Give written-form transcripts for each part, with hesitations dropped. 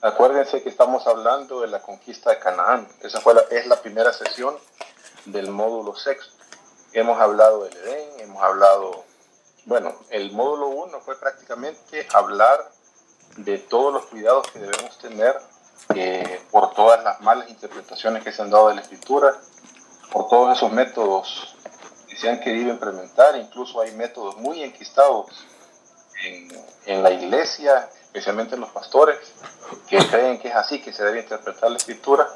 Acuérdense que estamos hablando de la conquista de Canaán. Esa es la primera sesión del módulo sexto. Hemos hablado del Edén, hemos hablado... Bueno, el módulo 1 fue prácticamente hablar de todos los cuidados que debemos tener por todas las malas interpretaciones que se han dado de la Escritura, por todos esos métodos que se han querido implementar. Incluso hay métodos muy enquistados en la iglesia, especialmente en los pastores, que creen que es así que se debe interpretar la Escritura,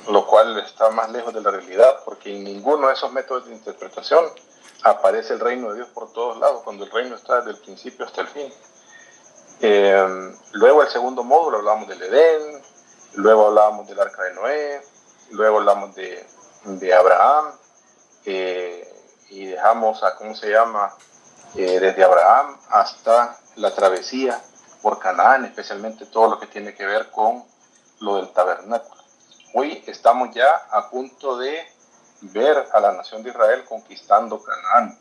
lo cual está más lejos de la realidad, porque en ninguno de esos métodos de interpretación aparece el reino de Dios por todos lados, cuando el reino está desde el principio hasta el fin. Luego el segundo módulo hablamos del Edén, luego hablábamos del arca de Noé, luego hablamos de Abraham, y dejamos a, ¿cómo se llama?, desde Abraham hasta la travesía por Canaán, especialmente todo lo que tiene que ver con lo del tabernáculo. Hoy estamos ya a punto de ver a la nación de Israel conquistando Canaán.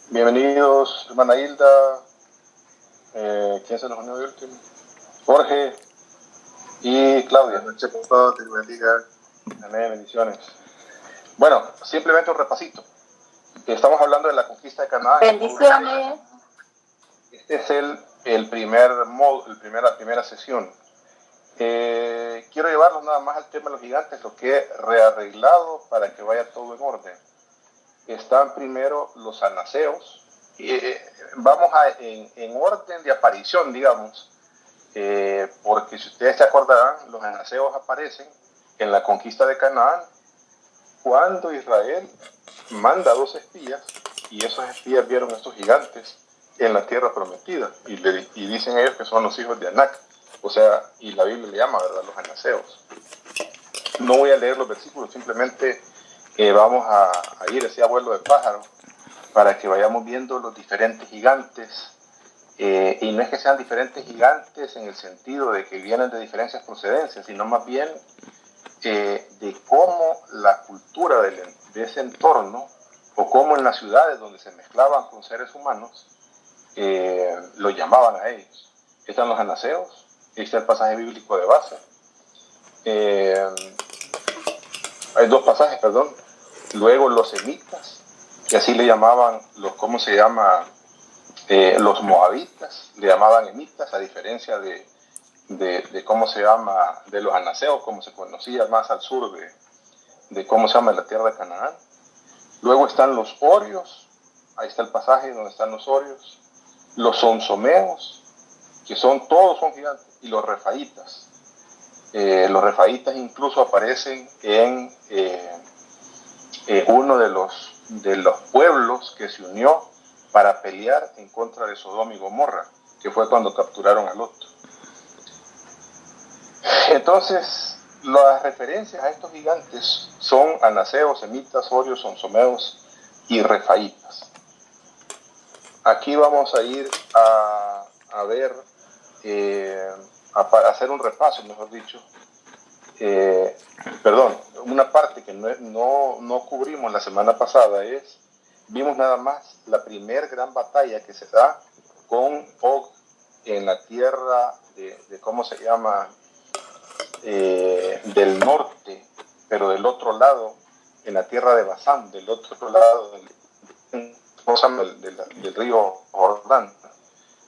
Bienvenidos, hermana Hilda. ¿Quién se nos unió de último? Jorge y Claudia. Buenas noches, papá, te bendiga. Amén, bendiciones. Bueno, simplemente un repasito. Estamos hablando de la conquista de Canaán. Bendiciones. Este es la primera sesión. Quiero llevarlos nada más al tema de los gigantes, lo que he rearreglado para que vaya todo en orden. Están primero los anaseos. Vamos en orden de aparición, digamos, porque si ustedes se acordarán, los anaseos aparecen en la conquista de Canaán cuando Israel manda 2 espías, y esos espías vieron a estos gigantes en la tierra prometida, y dicen ellos que son los hijos de Anac, o sea, y la Biblia le llama, ¿verdad?, los anaseos. No voy a leer los versículos, simplemente vamos a ir así a vuelo de pájaro para que vayamos viendo los diferentes gigantes, y no es que sean diferentes gigantes en el sentido de que vienen de diferentes procedencias, sino más bien de cómo la cultura de ese entorno, o cómo en las ciudades donde se mezclaban con seres humanos, lo llamaban a ellos. Están los anaseos, está el pasaje bíblico de base. Hay 2 pasajes, perdón. Luego los semitas, que así le llamaban ¿cómo se llama? Los moabitas, le llamaban emitas, a diferencia de cómo se llama, de los anaseos, como se conocía más al sur de cómo se llama la tierra de Canaán. Luego están los orios, ahí está el pasaje donde están los orios, los sonsomeos, que todos son gigantes, y los refaitas. Los refaitas incluso aparecen en uno de los pueblos que se unió para pelear en contra de Sodoma y Gomorra, que fue cuando capturaron a Lot. Entonces, las referencias a estos gigantes son anaseos, semitas, orios, sonsomeos y refaitas. Aquí vamos a ir a ver, a hacer un repaso, mejor dicho. Una parte que no cubrimos la semana pasada vimos nada más la primer gran batalla que se da con Og en la tierra de ¿cómo se llama?, del norte, pero del otro lado, en la tierra de Basán, del otro lado del río Jordán.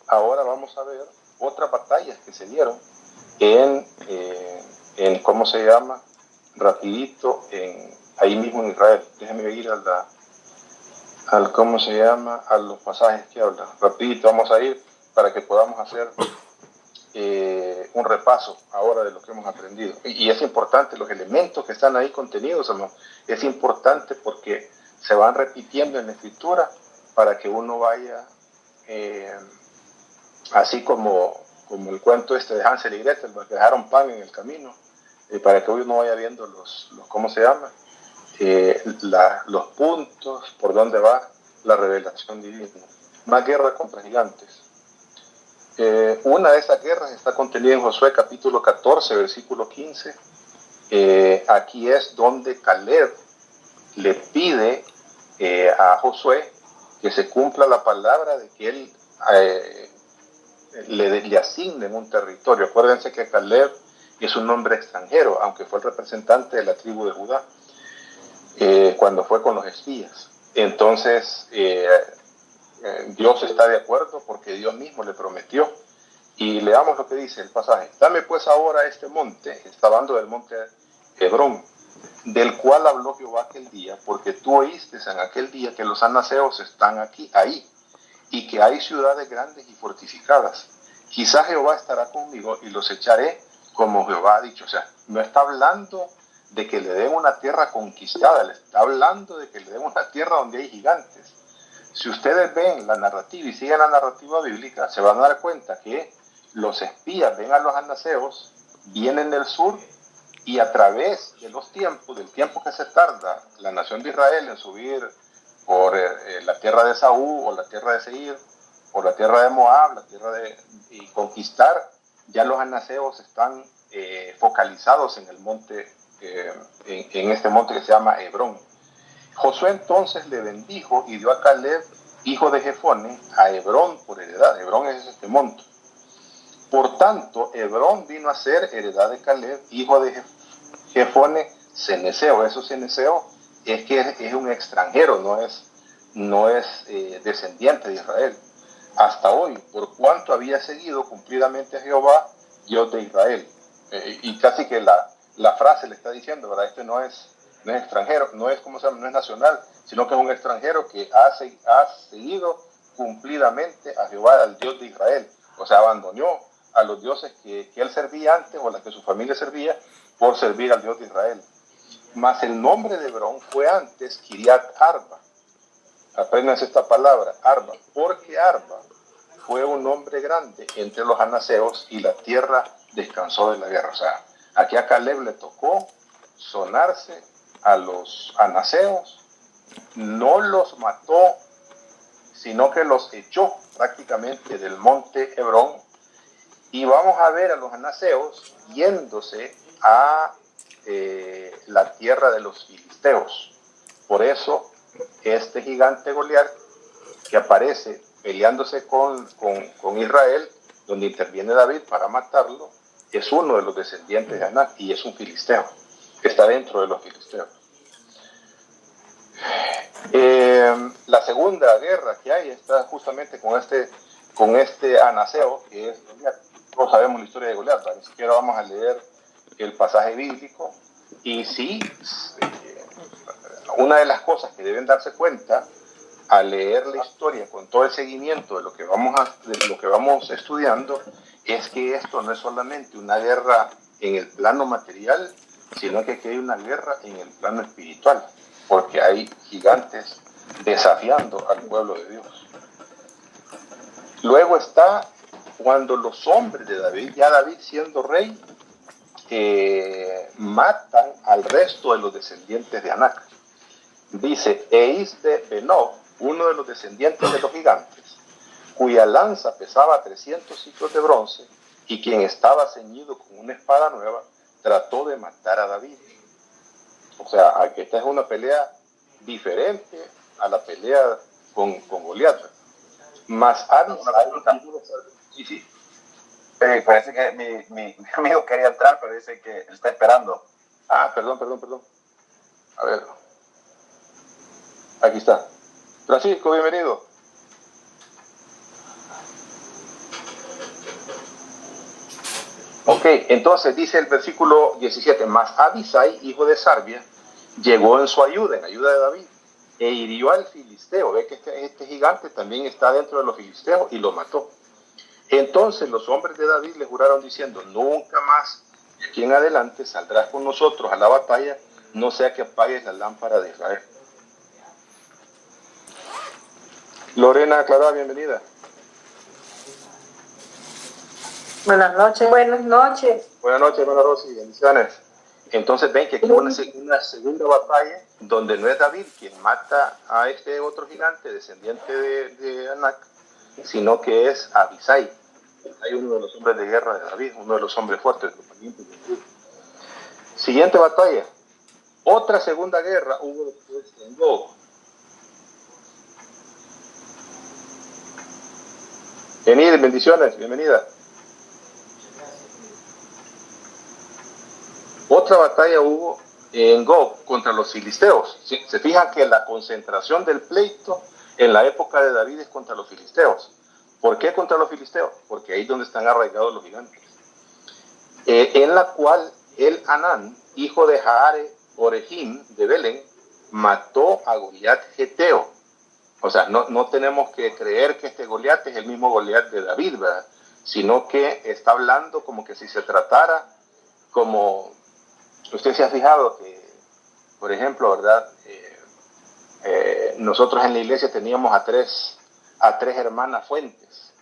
Ahora vamos a ver otras batallas que se dieron en ¿cómo se llama?, rapidito, ahí mismo en Israel. Déjenme ir al ¿cómo se llama?, a los pasajes que hablan. Rapidito vamos a ir para que podamos hacer un repaso ahora de lo que hemos aprendido. Y es importante, los elementos que están ahí contenidos, hermano, es importante porque se van repitiendo en la Escritura para que uno vaya, así como el cuento de Hansel y Gretel, que dejaron pan en el camino, para que uno vaya viendo ¿cómo se llama?, los puntos por donde va la revelación divina. Más guerra contra gigantes. Una de esas guerras está contenida en Josué capítulo 14, versículo 15. Aquí es donde Caleb le pide a Josué que se cumpla la palabra de que él le asignen un territorio. Acuérdense que Caleb es un hombre extranjero, aunque fue el representante de la tribu de Judá, cuando fue con los espías. Entonces, Dios está de acuerdo porque Dios mismo le prometió. Y leamos lo que dice el pasaje. Dame pues ahora este monte, está hablando del monte Hebrón, del cual habló Jehová aquel día, porque tú oíste en aquel día que los anaseos están ahí, y que hay ciudades grandes y fortificadas. Quizás Jehová estará conmigo y los echaré como Jehová ha dicho. O sea, no está hablando de que le den una tierra conquistada, le está hablando de que le den una tierra donde hay gigantes. Si ustedes ven la narrativa y siguen la narrativa bíblica, se van a dar cuenta que los espías ven a los anaseos, vienen del sur, y a través de los tiempos, del tiempo que se tarda la nación de Israel en subir por la tierra de Saúl o la tierra de Seir, por la tierra de Moab, y conquistar, ya los anaseos están focalizados en el monte, en este monte que se llama Hebrón. Josué entonces le bendijo y dio a Caleb, hijo de Jefone, a Hebrón por heredad. Hebrón es este monte. Por tanto, Hebrón vino a ser heredad de Caleb, hijo de Jefone, ceneseo. Eso ceneseo es que es un extranjero, no es descendiente de Israel. Hasta hoy, por cuanto había seguido cumplidamente a Jehová, Dios de Israel. Y casi que la frase le está diciendo, ¿verdad? Este no es extranjero, no es nacional, sino que es un extranjero que ha seguido cumplidamente a Jehová, al Dios de Israel. O sea, abandonó a los dioses que él servía antes o las que su familia servía por servir al Dios de Israel. Mas el nombre de Hebrón fue antes Kiriat Arba. Apréndanse esta palabra, Arba, porque Arba fue un hombre grande entre los anaseos y la tierra descansó de la guerra. O sea, aquí a Caleb le tocó sonarse a los anaseos, no los mató, sino que los echó prácticamente del monte Hebrón. Y vamos a ver a los anaseos yéndose a la tierra de los filisteos. Por eso, este gigante Goliat que aparece peleándose con Israel, donde interviene David para matarlo, es uno de los descendientes de Anac y es un filisteo, que está dentro de los filisteos. La segunda guerra que hay está justamente con este anaseo, que es Goliat. Todos sabemos la historia de Goliat, ni siquiera vamos a leer el pasaje bíblico. Y sí, una de las cosas que deben darse cuenta al leer la historia con todo el seguimiento de lo que vamos estudiando, es que esto no es solamente una guerra en el plano material, sino que aquí hay una guerra en el plano espiritual, porque hay gigantes desafiando al pueblo de Dios. Luego está cuando los hombres de David, ya David siendo rey, matan al resto de los descendientes de Anac. Dice, Eis de Benob, uno de los descendientes de los gigantes, cuya lanza pesaba 300 ciclos de bronce, y quien estaba ceñido con una espada nueva, trató de matar a David. O sea, esta es una pelea diferente a la pelea con Goliat. Más sí. Parece que mi amigo quería entrar, pero dice que está esperando. Perdón. A ver. Aquí está. Francisco, bienvenido. Ok, entonces dice el versículo 17, mas Abisai, hijo de Sarbia, llegó en su ayuda, en ayuda de David, e hirió al filisteo. Ve que este gigante también está dentro de los filisteos y lo mató. Entonces los hombres de David le juraron diciendo, nunca más de aquí en adelante saldrás con nosotros a la batalla, no sea que apagues la lámpara de Israel. Lorena Clara, bienvenida. Buenas noches. Buenas noches, hermana Rosy, bendiciones. Entonces ven que aquí hay una segunda batalla donde no es David quien mata a este otro gigante descendiente de Anac, sino que es Abisai. Hay uno de los hombres de guerra de David, uno de los hombres fuertes. Siguiente batalla. Otra segunda guerra hubo después en Gob. Bendiciones, bienvenida. Otra batalla hubo en Gob contra los filisteos. Se fijan que la concentración del pleito en la época de David es contra los filisteos. ¿Por qué contra los filisteos? Porque ahí es donde están arraigados los gigantes. En la cual el Anán, hijo de Jaare Orejim de Belén, mató a Goliat Geteo. O sea, no tenemos que creer que este Goliat es el mismo Goliat de David, ¿verdad? Sino que está hablando como que si se tratara como... Usted se ha fijado que, por ejemplo, ¿verdad? Nosotros en la iglesia teníamos a tres hermanas fuentes.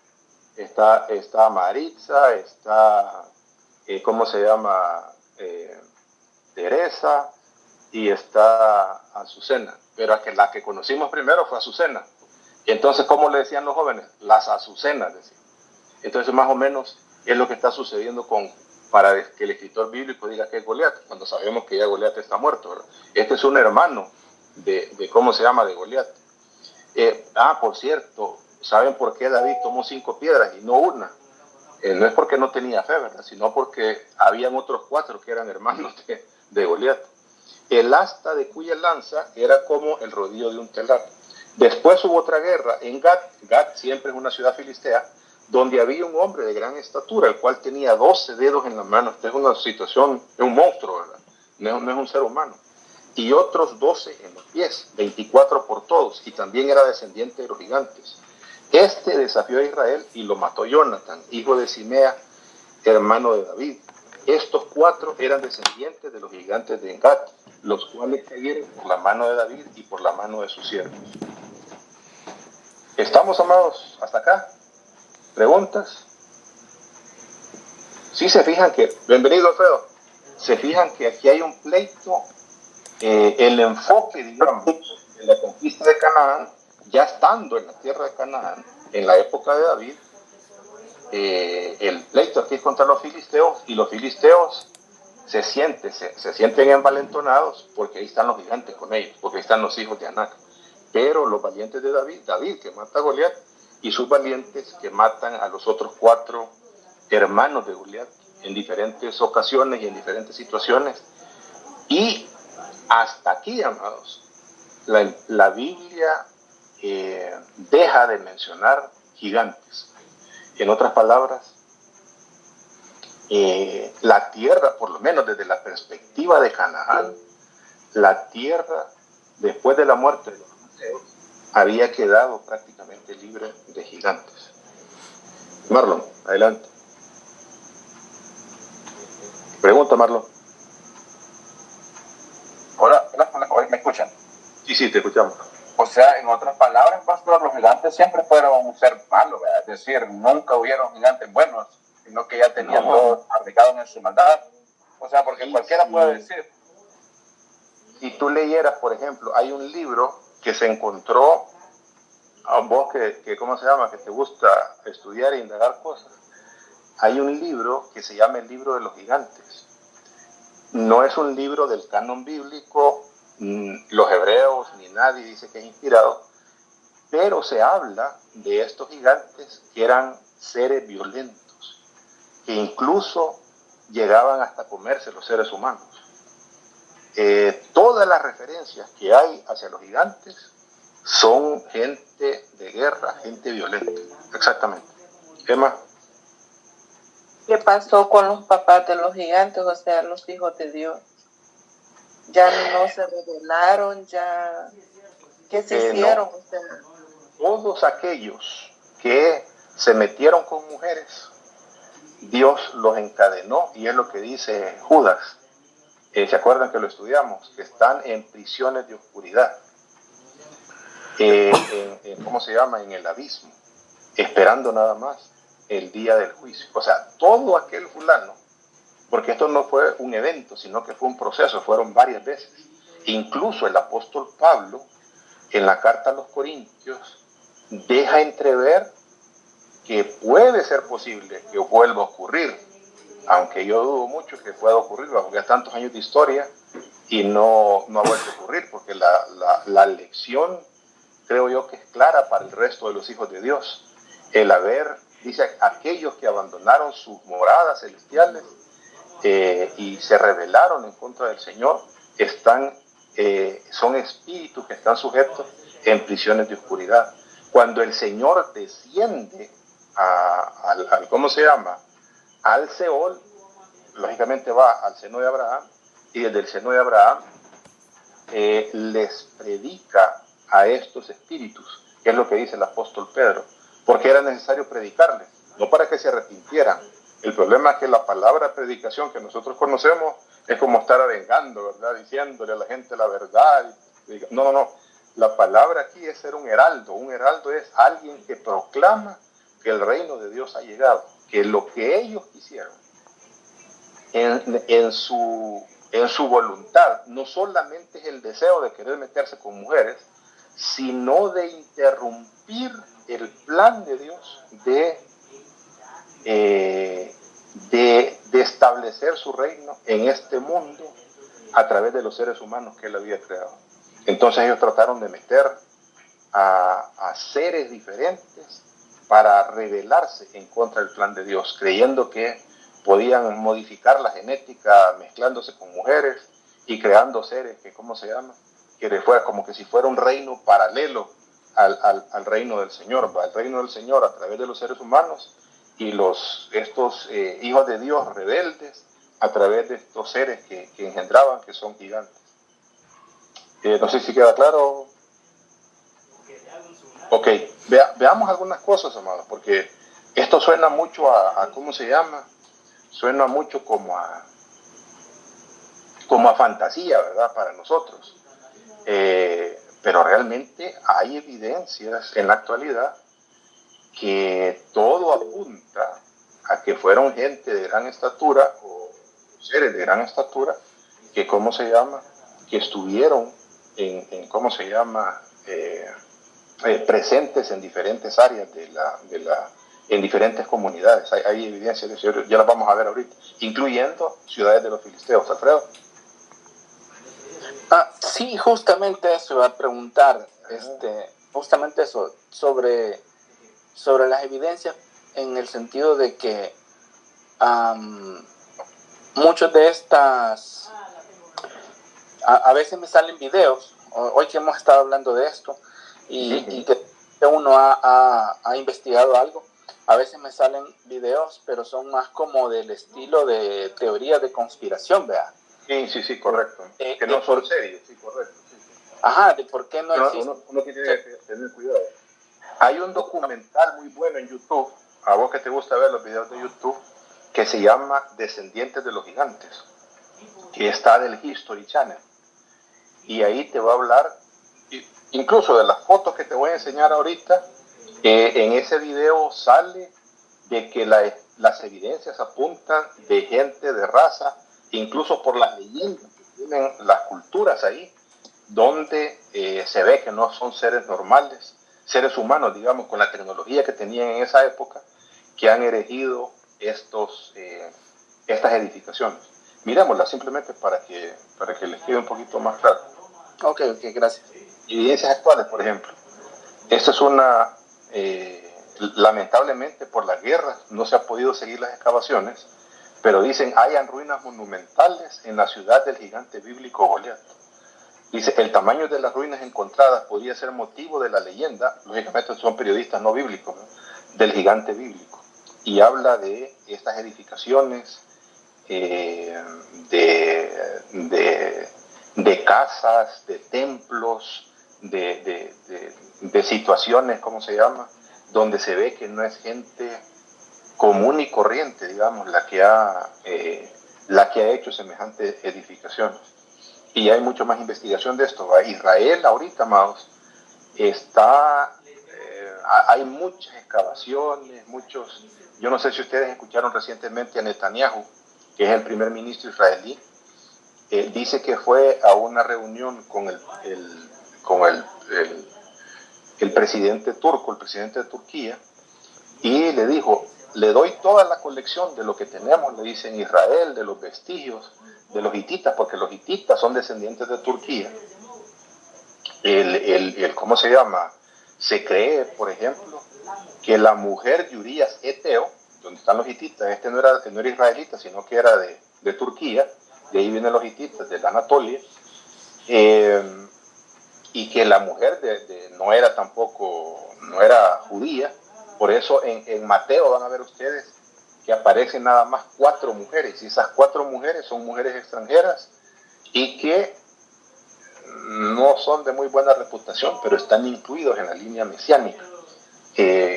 Está Maritza, está, ¿cómo se llama? Teresa, y está Azucena. Pero la que conocimos primero fue Azucena. Y entonces, ¿cómo le decían los jóvenes? Las Azucenas, decían. Entonces, más o menos, es lo que está sucediendo para que el escritor bíblico diga que es Goliat, cuando sabemos que ya Goliat está muerto, ¿verdad? Este es un hermano de ¿cómo se llama? De Goliat. Por cierto, ¿saben por qué David tomó 5 piedras y no una? No es porque no tenía fe, ¿verdad? Sino porque habían otros 4 que eran hermanos de Goliat. El asta de cuya lanza era como el rodillo de un telar. Después hubo otra guerra en Gat. Gat siempre es una ciudad filistea, donde había un hombre de gran estatura, el cual tenía 12 dedos en las manos. Esta es una situación, es un monstruo, ¿verdad? No es un ser humano. Y otros 12 en los pies, 24 por todos, y también era descendiente de los gigantes. Este desafió a Israel y lo mató Jonathan, hijo de Simea, hermano de David. Estos 4 eran descendientes de los gigantes de Engat, los cuales cayeron por la mano de David y por la mano de sus siervos. ¿Estamos, amados, hasta acá? ¿Preguntas? Sí, se fijan que, bienvenido Alfredo, se fijan que aquí hay un pleito, el enfoque, digamos, de la conquista de Canaán, ya estando en la tierra de Canaán, en la época de David, el pleito aquí es contra los filisteos, y los filisteos se sienten envalentonados porque ahí están los gigantes con ellos, porque ahí están los hijos de Anac. Pero los valientes de David que mata a Goliat, y sus valientes que matan a los otros 4 hermanos de Goliat en diferentes ocasiones y en diferentes situaciones. Y hasta aquí, amados, la Biblia deja de mencionar gigantes. En otras palabras, la tierra, por lo menos desde la perspectiva de Canaán, la tierra, después de la muerte de los filisteos, había quedado prácticamente libre de gigantes. Marlon, adelante. Pregunta, Marlon. Hola, ¿me escuchan? Sí, te escuchamos. O sea, en otras palabras, pastor, los gigantes siempre fueron un ser malo, ¿verdad? Es decir, nunca hubieron gigantes buenos, sino que ya tenían todos arraigados en su maldad. O sea, porque cualquiera puede decir. Si tú leyeras, por ejemplo, hay un libro que se encontró, a vos que ¿cómo se llama? Que te gusta estudiar e indagar cosas. Hay un libro que se llama el libro de los gigantes. No es un libro del canon bíblico, los hebreos ni nadie dice que es inspirado, pero se habla de estos gigantes que eran seres violentos, que incluso llegaban hasta comerse los seres humanos. Todas las referencias que hay hacia los gigantes son gente de guerra, gente violenta. Exactamente. Emma. ¿Qué pasó con los papás de los gigantes, o sea, los hijos de Dios? ¿Ya no se rebelaron? ¿Ya qué se hicieron? No. Todos aquellos que se metieron con mujeres, Dios los encadenó, y es lo que dice Judas. ¿Se acuerdan que lo estudiamos? Que están en prisiones de oscuridad. ¿Cómo se llama? En el abismo, esperando nada más el día del juicio. O sea, todo aquel fulano, porque esto no fue un evento, sino que fue un proceso, fueron varias veces. Incluso el apóstol Pablo, en la carta a los Corintios, deja entrever que puede ser posible que vuelva a ocurrir, aunque yo dudo mucho que pueda ocurrir, porque ya tantos años de historia y no ha vuelto a ocurrir, porque la lección creo yo que es clara para el resto de los hijos de Dios, el haber dice aquellos que abandonaron sus moradas celestiales y se rebelaron en contra del Señor, son espíritus que están sujetos en prisiones de oscuridad. Cuando el Señor desciende ¿cómo se llama? Al Seol, lógicamente va al seno de Abraham, y desde el seno de Abraham les predica a estos espíritus, que es lo que dice el apóstol Pedro, porque era necesario predicarles, no para que se arrepintieran. El problema es que la palabra predicación que nosotros conocemos es como estar arengando, ¿verdad? Diciéndole a la gente la verdad. No. La palabra aquí es ser un heraldo. Un heraldo es alguien que proclama que el reino de Dios ha llegado, que lo que ellos quisieron en su voluntad no solamente es el deseo de querer meterse con mujeres, sino de interrumpir el plan de Dios de establecer su reino en este mundo a través de los seres humanos que él había creado. Entonces ellos trataron de meter a seres diferentes para rebelarse en contra del plan de Dios, creyendo que podían modificar la genética mezclándose con mujeres y creando seres que, ¿cómo se llama? Que fuera como que si fuera un reino paralelo al reino del Señor, ¿va? El reino del Señor a través de los seres humanos y estos hijos de Dios rebeldes a través de estos seres que engendraban, que son gigantes. No sé si queda claro. Ok, veamos algunas cosas, amados, porque esto suena mucho a ¿cómo se llama? Suena mucho como a fantasía, ¿verdad? Para nosotros. Pero realmente hay evidencias en la actualidad que todo apunta a que fueron gente de gran estatura o seres de gran estatura que, ¿cómo se llama? Que estuvieron ¿cómo se llama? Presentes en diferentes áreas en diferentes comunidades. Hay evidencia de eso, ya las vamos a ver ahorita, incluyendo ciudades de los filisteos. Alfredo. Sí, justamente eso iba a preguntar, justamente eso, sobre las evidencias, en el sentido de que muchos de estas, a veces me salen videos, hoy que hemos estado hablando de esto, y que uno ha investigado algo, a veces me salen videos, pero son más como del estilo de teoría de conspiración, ¿verdad? Sí, correcto. Que no son serios, sí, correcto. Sí. Ajá, de por qué no existe. Uno tiene que tener cuidado. Hay un documental muy bueno en YouTube, a vos que te gusta ver los videos de YouTube, que se llama Descendientes de los Gigantes, que está del History Channel. Y ahí te va a hablar, incluso de las fotos que te voy a enseñar ahorita, en ese video sale de que las evidencias apuntan de gente de raza, incluso por las leyendas que tienen las culturas ahí, donde se ve que no son seres normales, seres humanos, digamos, con la tecnología que tenían en esa época, que han erigido estas edificaciones. Miremoslas simplemente para que les quede un poquito más claro. Ok, gracias. Evidencias actuales, por ejemplo. Esta es una, lamentablemente por las guerras no se ha podido seguir las excavaciones, pero dicen hayan ruinas monumentales en la ciudad del gigante bíblico Goliat. Dice, el tamaño de las ruinas encontradas podría ser motivo de la leyenda, lógicamente son periodistas no bíblicos, ¿no?, del gigante bíblico. Y habla de estas edificaciones, de casas, de templos, de situaciones, ¿cómo se llama?, donde se ve que no es gente común y corriente, digamos, la que ha hecho semejantes edificaciones. Y hay mucho más investigación de esto. Israel ahorita, amados, hay muchas excavaciones, yo no sé si ustedes escucharon recientemente a Netanyahu, que es el primer ministro israelí, dice que fue a una reunión con el presidente turco, el presidente de Turquía, y le dijo, le doy toda la colección de lo que tenemos, le dice, en Israel, de los vestigios de los hititas, porque los hititas son descendientes de Turquía. ¿Cómo se llama? Se cree, por ejemplo, que la mujer de Urías Eteo, donde están los hititas, este no era israelita, sino que era de Turquía, de ahí vienen los hititas, de la Anatolia, y que la mujer no era tampoco, no era judía. Por eso en Mateo van a ver ustedes que aparecen nada más 4 mujeres, y esas 4 mujeres son mujeres extranjeras y que no son de muy buena reputación, pero están incluidos en la línea mesiánica,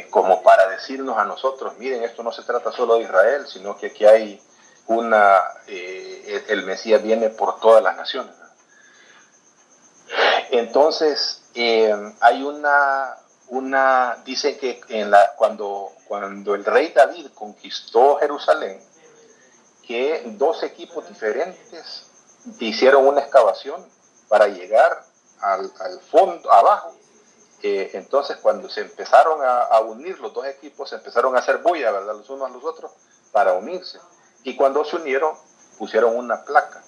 como para decirnos a nosotros, miren, esto no se trata solo de Israel, sino que aquí hay el Mesías viene por todas las naciones. Entonces, hay dice que cuando el rey David conquistó Jerusalén, que 2 equipos diferentes hicieron una excavación para llegar al fondo, abajo. Entonces, cuando se empezaron a unir los 2 equipos, se empezaron a hacer bulla, ¿verdad?, los unos a los otros, para unirse. Y cuando se unieron, pusieron una placa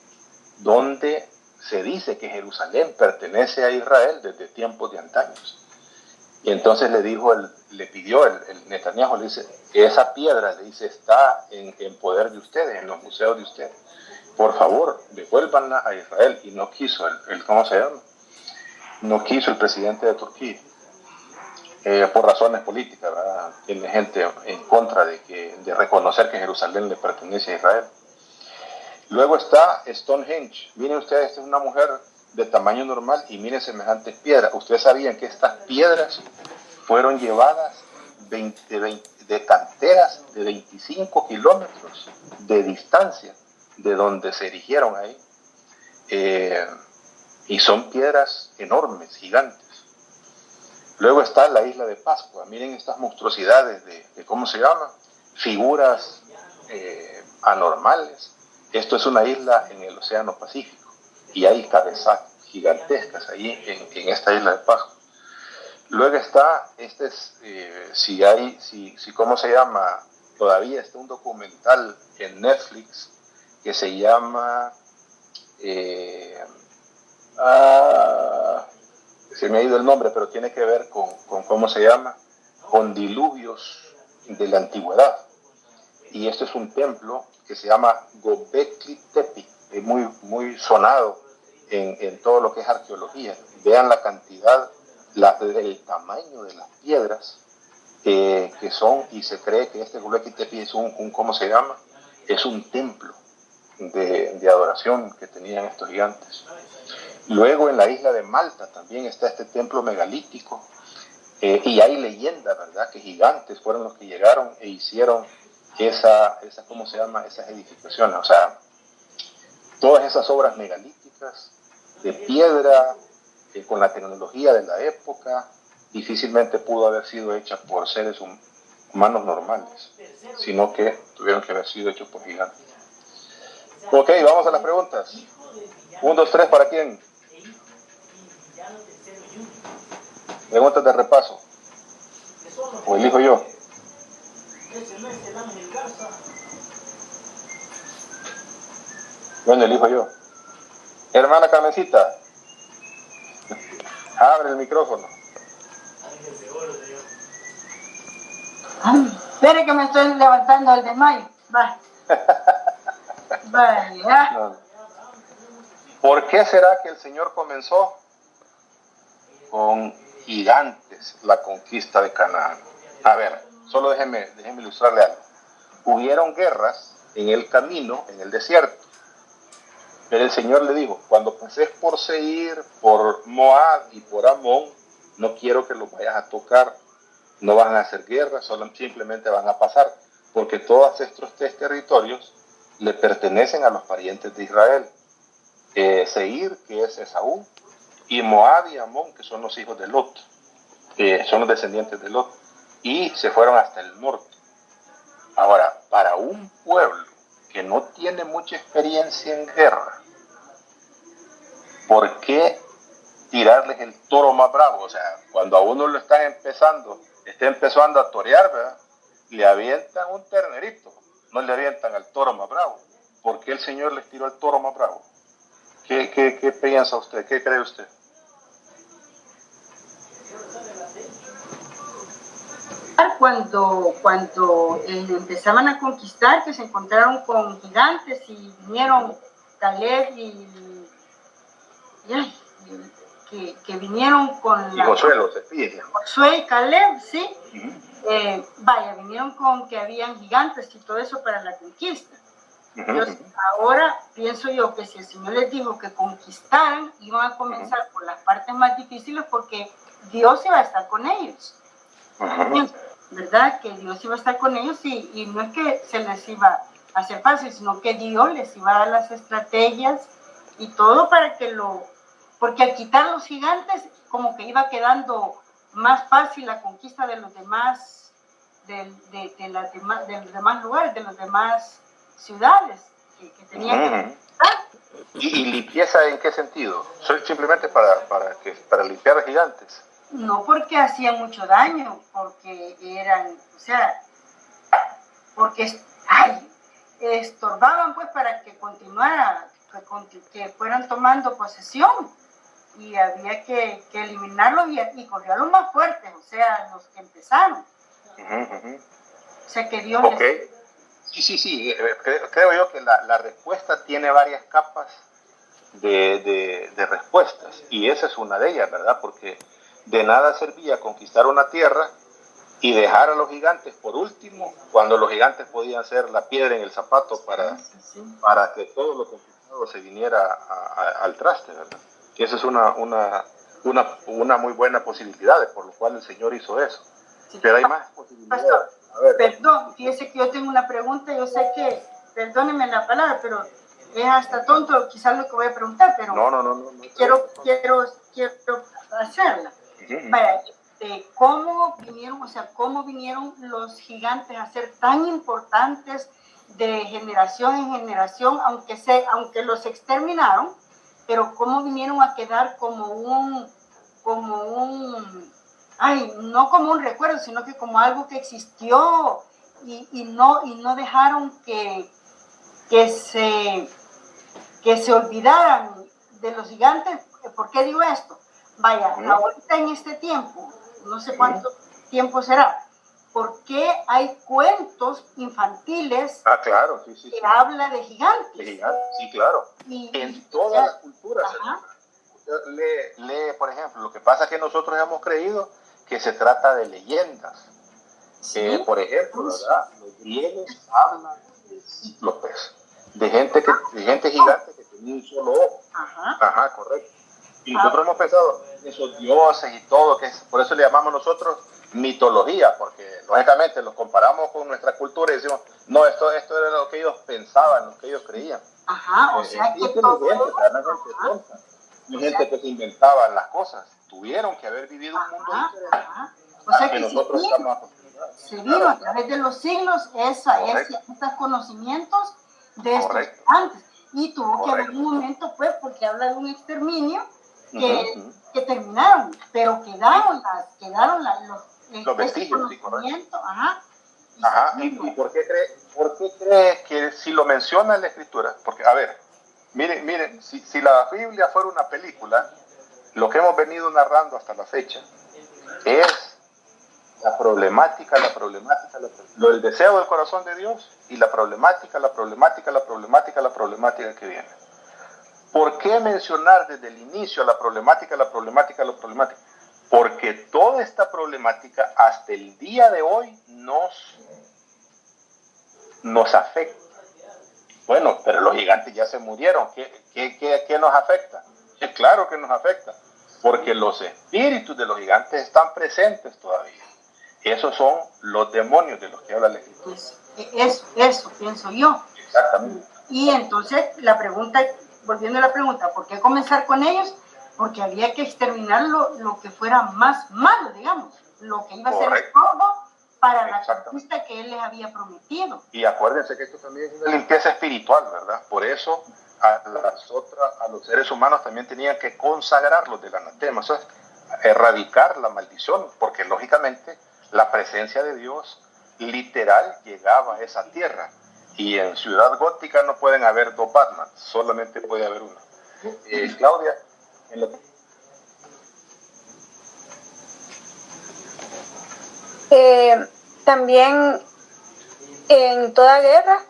donde se dice que Jerusalén pertenece a Israel desde tiempos de antaños. Y entonces le pidió el Netanyahu, le dice, que esa piedra, le dice, está en poder de ustedes, en los museos de ustedes. Por favor, devuélvanla a Israel. Y no quiso ¿cómo se llama? No quiso el presidente de Turquía, por razones políticas, ¿verdad? Tiene gente en contra de reconocer que Jerusalén le pertenece a Israel. Luego está Stonehenge. Miren ustedes, esta es una mujer de tamaño normal y miren semejantes piedras. Ustedes sabían que estas piedras fueron llevadas de canteras de 25 kilómetros de distancia de donde se erigieron ahí. Y son piedras enormes, gigantes. Luego está la isla de Pascua. Miren estas monstruosidades de ¿cómo se llama? Figuras anormales. Esto es una isla en el Océano Pacífico y hay cabezas gigantescas ahí en esta isla de Pascua. Luego está, ¿cómo se llama? Todavía está un documental en Netflix que se llama, se me ha ido el nombre, pero tiene que ver con ¿cómo se llama? Con diluvios de la antigüedad. Y esto es un templo que se llama Göbekli Tepe, es muy, muy sonado en todo lo que es arqueología. Vean la cantidad, el tamaño de las piedras que son, y se cree que este Göbekli Tepe es ¿cómo se llama? Es un templo de adoración que tenían estos gigantes. Luego en la isla de Malta también está este templo megalítico, y hay leyenda, ¿verdad?, que gigantes fueron los que llegaron e hicieron ¿cómo se llama? Esas edificaciones. O sea, todas esas obras megalíticas de piedra, con la tecnología de la época, difícilmente pudo haber sido hecha por seres humanos normales, sino que tuvieron que haber sido hechos por gigantes. Ok, vamos a las preguntas. 1, 2, 3, ¿para quién? Preguntas de repaso. ¿O elijo yo? Bueno, elijo yo. Hermana Carmencita, abre el micrófono. Espere que me estoy levantando el de mayo. Vaya. ¿Por qué será que el Señor comenzó con gigantes la conquista de Canaán? A ver, solo déjeme ilustrarle algo. Hubieron guerras en el camino, en el desierto. Pero el Señor le dijo, cuando pases por Seir, por Moab y por Amón, no quiero que los vayas a tocar, no van a hacer guerra, simplemente van a pasar, porque todos estos 3 territorios le pertenecen a los parientes de Israel. Seir, que es Esaú, y Moab y Amón, que son los hijos de Lot, son los descendientes de Lot, y se fueron hasta el norte. Ahora, para un pueblo que no tiene mucha experiencia en guerra, ¿por qué tirarles el toro más bravo? O sea, cuando a uno lo está empezando a torear, ¿verdad?, le avientan un ternerito, no le avientan al toro más bravo. ¿Por qué el Señor les tiró el toro más bravo? ¿Qué piensa usted? ¿Qué cree usted? cuando empezaban a conquistar, que se encontraron con gigantes y vinieron Caleb que vinieron con Y Josué los espías. Josué y Caleb, sí. Uh-huh. Vinieron con que habían gigantes y todo eso para la conquista. Uh-huh. Entonces, ahora pienso yo que si el Señor les dijo que conquistaran, iban a comenzar por las partes más difíciles porque Dios iba a estar con ellos. Uh-huh. ¿Verdad? Que Dios iba a estar con ellos y no es que se les iba a hacer fácil, sino que Dios les iba a dar las estrategias y todo para que porque al quitar los gigantes, como que iba quedando más fácil la conquista de los demás, de los demás lugares, de las demás ciudades que tenían que conquistar. ¿Y limpieza en qué sentido? Simplemente para limpiar gigantes. No porque hacían mucho daño, porque estorbaban pues para que continuara, que fueran tomando posesión y había que eliminarlos y coger a los más fuertes, o sea, los que empezaron. Uh-huh. O sea que Dios Sí. Creo yo que la respuesta tiene varias capas de respuestas y esa es una de ellas, ¿verdad? Porque de nada servía conquistar una tierra y dejar a los gigantes por último, cuando los gigantes podían ser la piedra en el zapato para que todo lo conquistado se viniera al traste, ¿verdad? Que esa es una muy buena posibilidad, por lo cual el Señor hizo eso. Sí. Pero hay más posibilidades. Pastor, perdón, fíjese que yo tengo una pregunta, yo sé que, perdóneme la palabra, pero es hasta tonto quizás lo que voy a preguntar, pero no quiero hacerla. Vaya, ¿cómo vinieron los gigantes a ser tan importantes de generación en generación, aunque los exterminaron, pero cómo vinieron a quedar no como un recuerdo, sino que como algo que existió y no dejaron que se olvidaran de los gigantes? ¿Por qué digo esto? Vaya, ahorita en este tiempo, no sé cuánto tiempo será, ¿por qué hay cuentos infantiles claro, sí. que habla de gigantes? Sí, claro. En todas las culturas. Lee, por ejemplo, lo que pasa es que nosotros hemos creído que se trata de leyendas. ¿Sí? Por ejemplo, ¿verdad? Los griegos hablan de cíclopes, de gente gigante que tenía un solo ojo. Ajá, correcto. Y nosotros hemos pensado en esos dioses y todo, por eso le llamamos nosotros mitología, porque lógicamente los comparamos con nuestra cultura y decimos, no, esto era lo que ellos pensaban, lo que ellos creían. O sea que gente que se inventaban las cosas, tuvieron que haber vivido un mundo diferente. O sea que nosotros estamos acostumbrados. Se vino a través de los siglos estos conocimientos de estos antes. Y tuvo que haber un momento, pues, porque habla de un exterminio que terminaron, pero quedaron los vestigios, sí, correcto. ¿Y por qué crees que si lo menciona en la Escritura? Porque, a ver, miren, si la Biblia fuera una película, lo que hemos venido narrando hasta la fecha es la problemática, el deseo del corazón de Dios y la problemática que viene. ¿Por qué mencionar desde el inicio la problemática? Porque toda esta problemática hasta el día de hoy nos afecta. Bueno, pero los gigantes ya se murieron. ¿Qué nos afecta? Claro que nos afecta, porque los espíritus de los gigantes están presentes todavía. Esos son los demonios de los que habla la Escritura. Eso pienso yo. Exactamente. Y entonces volviendo a la pregunta, ¿por qué comenzar con ellos? Porque había que exterminar lo que fuera más malo, digamos, lo que iba a ser estorbo para la conquista que él les había prometido. Y acuérdense que esto también es una limpieza espiritual, ¿verdad? Por eso a los seres humanos también tenían que consagrarlos del anatema, o sea, erradicar la maldición, porque lógicamente la presencia de Dios literal llegaba a esa tierra. Y en Ciudad Gótica no pueden haber dos Batman, solamente puede haber uno. Claudia, también en toda guerra,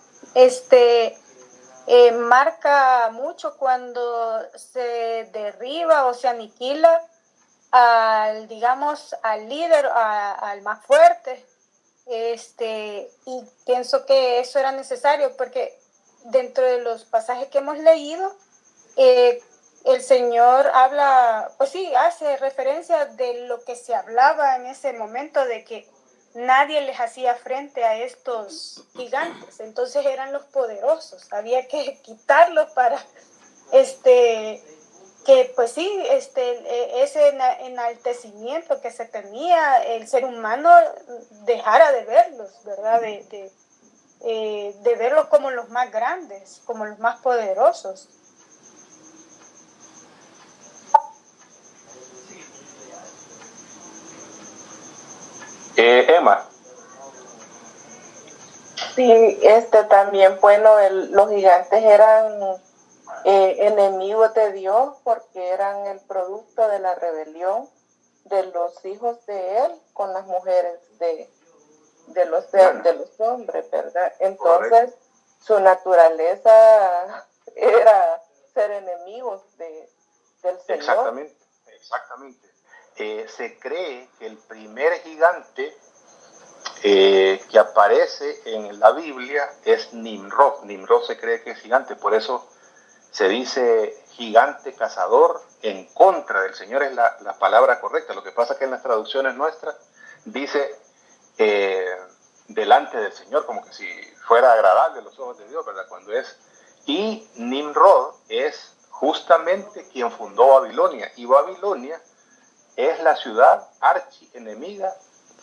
marca mucho cuando se derriba o se aniquila al, digamos, al líder, al más fuerte. Y pienso que eso era necesario porque dentro de los pasajes que hemos leído, el Señor habla, pues sí, hace referencia de lo que se hablaba en ese momento, de que nadie les hacía frente a estos gigantes, entonces eran los poderosos, había que quitarlos para que pues sí, ese enaltecimiento que se tenía, el ser humano dejara de verlos, ¿verdad? De verlos como los más grandes, como los más poderosos. Emma. Sí, también, bueno, los gigantes eran enemigos de Dios porque eran el producto de la rebelión de los hijos de él con las mujeres de los hombres, ¿verdad? Entonces, correcto, su naturaleza era ser enemigos del Señor. Exactamente, exactamente. Se cree que el primer gigante que aparece en la Biblia es Nimrod. Nimrod se cree que es gigante, por eso se dice gigante cazador en contra del Señor, es la palabra correcta. Lo que pasa es que en las traducciones nuestras dice delante del Señor, como que si fuera agradable a los ojos de Dios, ¿verdad? Cuando es. Y Nimrod es justamente quien fundó Babilonia, y Babilonia es la ciudad archienemiga,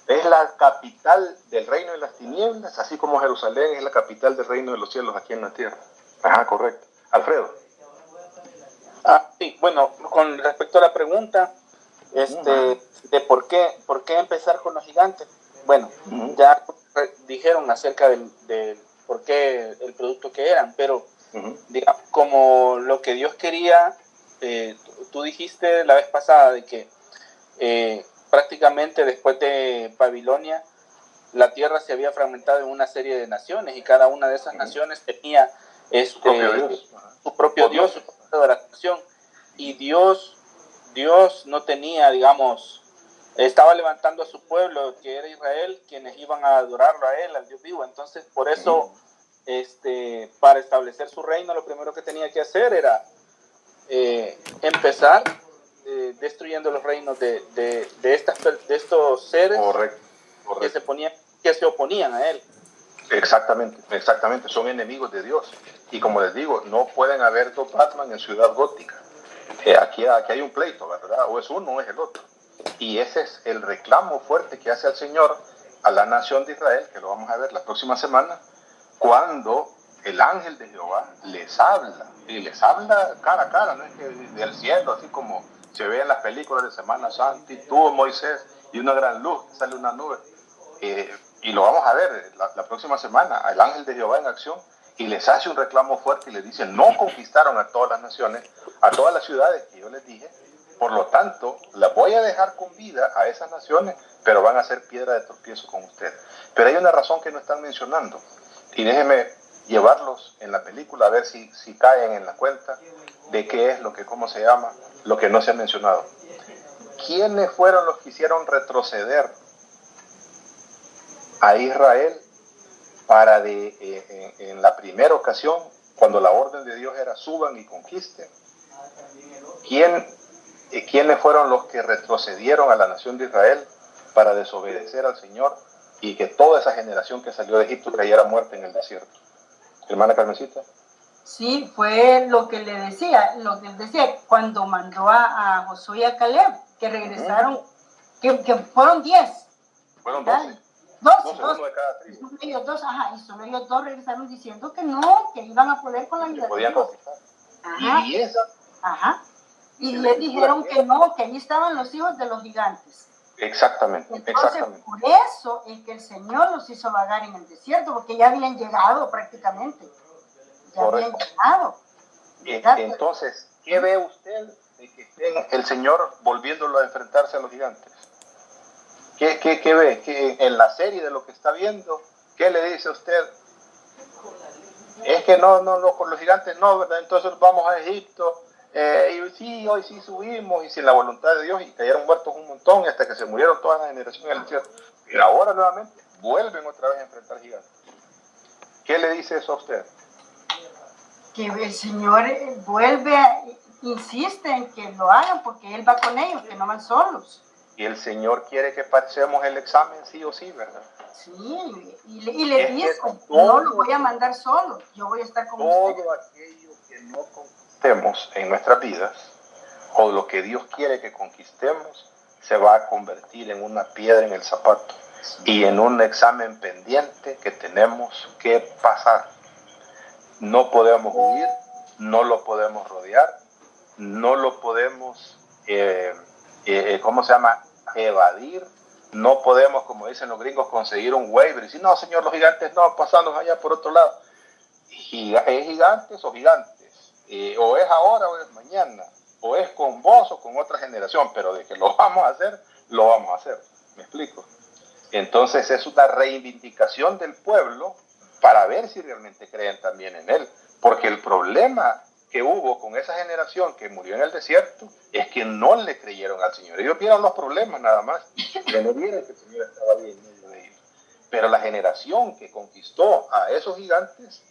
es la capital del reino de las tinieblas, así como Jerusalén es la capital del reino de los cielos aquí en la tierra. Ajá, correcto. Alfredo. Sí, bueno, con respecto a la pregunta, de por qué empezar con los gigantes. Bueno, ya dijeron acerca de por qué el producto que eran, pero digamos, como lo que Dios quería, tú dijiste la vez pasada de que prácticamente después de Babilonia, la tierra se había fragmentado en una serie de naciones y cada una de esas naciones tenía su propio Dios, su propia adoración, y Dios no tenía, digamos, estaba levantando a su pueblo, que era Israel, quienes iban a adorarlo a él, al Dios vivo. Entonces, por eso, para establecer su reino, lo primero que tenía que hacer era empezar destruyendo los reinos de estos seres. Correcto. Que se oponían a él. Exactamente, son enemigos de Dios. Y como les digo, no pueden haber dos Batman en Ciudad Gótica. Aquí hay un pleito, ¿verdad? O es uno o es el otro. Y ese es el reclamo fuerte que hace el Señor a la nación de Israel, que lo vamos a ver la próxima semana, cuando el ángel de Jehová les habla, y les habla cara a cara, no es que del cielo, así como se ve en las películas de Semana Santa, y tú, Moisés, y una gran luz, sale una nube. Y lo vamos a ver la próxima semana, al ángel de Jehová en acción, y les hace un reclamo fuerte y les dice: no conquistaron a todas las naciones, a todas las ciudades que yo les dije, por lo tanto, las voy a dejar con vida a esas naciones, pero van a ser piedra de tropiezo con ustedes. Pero hay una razón que no están mencionando, y déjenme llevarlos en la película a ver si caen en la cuenta de qué es cómo se llama, lo que no se ha mencionado. ¿Quiénes fueron los que hicieron retroceder a Israel para en la primera ocasión, cuando la orden de Dios era suban y conquisten? ¿Quiénes fueron los que retrocedieron a la nación de Israel para desobedecer al Señor y que toda esa generación que salió de Egipto cayera muerta en el desierto? Hermana Carmencita. Sí, fue lo que le decía, cuando mandó a Josué y a Caleb, que regresaron, que fueron 10. Fueron 12. 12 uno de cada tribu. Ellos dos, y solo ellos dos regresaron diciendo que no, que iban a poder con la ayuda de Dios. Y esa. Y les dijeron que no, que allí estaban los hijos de los gigantes. Exactamente. Entonces, por eso es que el Señor los hizo vagar en el desierto, porque ya habían llegado prácticamente. Correcto. Habían llegado. Entonces, ¿qué ve usted de que esté el Señor volviéndolo a enfrentarse a los gigantes? ¿Qué ve? ¿Qué, en la serie de lo que está viendo, qué le dice a usted? Es que no, con los gigantes no, ¿verdad? Entonces vamos a Egipto, y sí, hoy sí subimos, y sin la voluntad de Dios, y cayeron muertos un montón, y hasta que se murieron toda la generación en el desierto. Y ahora nuevamente vuelven otra vez a enfrentar gigantes. ¿Qué le dice eso a usted? Que el Señor insiste en que lo hagan porque Él va con ellos, que no van solos. Y el Señor quiere que pasemos el examen sí o sí, ¿verdad? Sí, y le dice, no lo voy a mandar solo, yo voy a estar con ustedes. Todo aquello que no conquistemos en nuestras vidas, o lo que Dios quiere que conquistemos, se va a convertir en una piedra en el zapato y en un examen pendiente que tenemos que pasar. No podemos huir, no lo podemos rodear, no lo podemos, evadir. No podemos, como dicen los gringos, conseguir un waiver y decir, no, señor, los gigantes no, pasamos allá por otro lado. ¿Es gigantes o gigantes? O es ahora o es mañana, o es con vos o con otra generación, pero de que lo vamos a hacer, lo vamos a hacer. ¿Me explico? Entonces es una reivindicación del pueblo para ver si realmente creen también en él. Porque el problema que hubo con esa generación que murió en el desierto es que no le creyeron al Señor. Ellos vieron los problemas nada más, que no vieron que el Señor estaba bien en medio de ellos. Pero la generación que conquistó a esos gigantes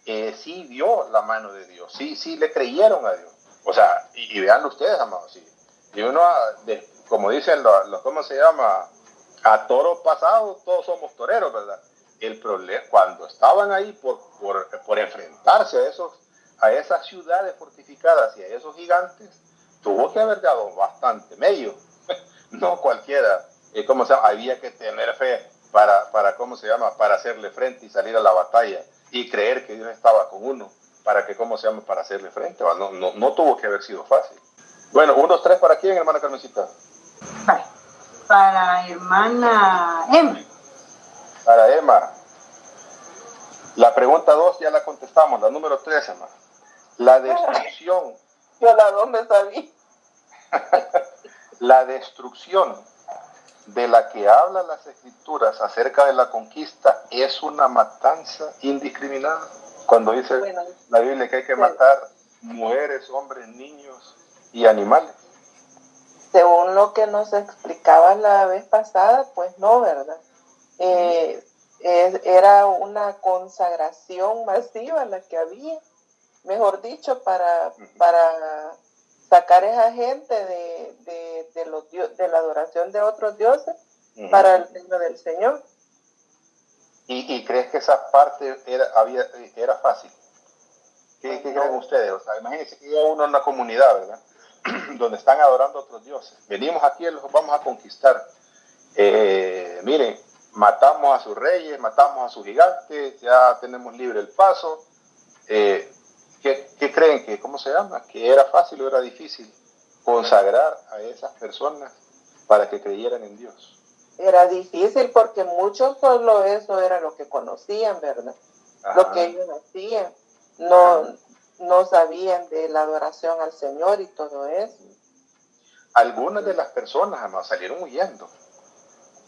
sí vio la mano de Dios, sí le creyeron a Dios. O sea, y veanlo ustedes, amados, sí. Y uno, como dicen los ¿cómo se llama? A toro pasado todos somos toreros, ¿verdad? El problema, cuando estaban ahí por enfrentarse a esas ciudades fortificadas y a esos gigantes, tuvo que haber dado bastante medio. No cualquiera, ¿cómo se llama? Había que tener fe para ¿cómo se llama? Para hacerle frente y salir a la batalla y creer que Dios estaba con uno para que, ¿cómo se llama? Para hacerle frente. No tuvo que haber sido fácil. Bueno, 1, 2, 3, ¿para quién, hermana Carmencita? Para hermana Emma. Para Emma. La pregunta 2 ya la contestamos, la número 3, hermano. La destrucción. Yo la 2 me sabía. La destrucción de la que hablan las escrituras acerca de la conquista es una matanza indiscriminada. Cuando dice la Biblia que hay que matar mujeres, hombres, niños y animales. Según lo que nos explicaba la vez pasada, pues no, ¿verdad? Era una consagración masiva la que había, mejor dicho, para sacar a esa gente de la adoración de otros dioses para el reino del Señor. ¿Y crees que esa parte era fácil? ¿Qué creen ustedes? O sea, imagínense que uno en una comunidad, ¿verdad? Donde están adorando a otros dioses. Venimos aquí y los vamos a conquistar. Miren, matamos a sus reyes, matamos a sus gigantes, ya tenemos libre el paso. ¿Qué creen que, cómo se llama? ¿Que era fácil o era difícil consagrar a esas personas para que creyeran en Dios? Era difícil porque muchos solo eso era lo que conocían, ¿verdad? Ajá. Lo que ellos hacían. No sabían de la adoración al Señor y todo eso. Algunas de las personas, además, salieron huyendo.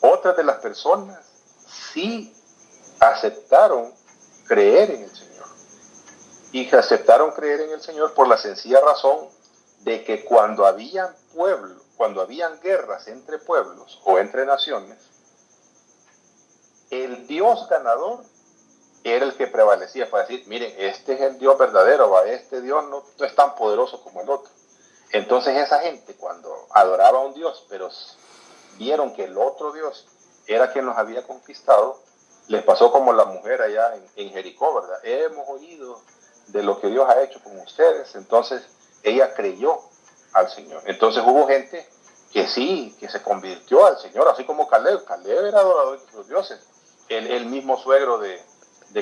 Otras de las personas sí aceptaron creer en el Señor. Y aceptaron creer en el Señor por la sencilla razón de que cuando habían pueblos, cuando habían guerras entre pueblos o entre naciones, el Dios ganador era el que prevalecía para decir, miren, este es el Dios verdadero, este Dios no es tan poderoso como el otro. Entonces esa gente cuando adoraba a un Dios, pero vieron que el otro Dios era quien los había conquistado, les pasó como la mujer allá en Jericó, ¿verdad? Hemos oído de lo que Dios ha hecho con ustedes. Entonces ella creyó al Señor. Entonces hubo gente que sí, que se convirtió al Señor, así como Caleb. Caleb era adorador de los dioses. El mismo suegro de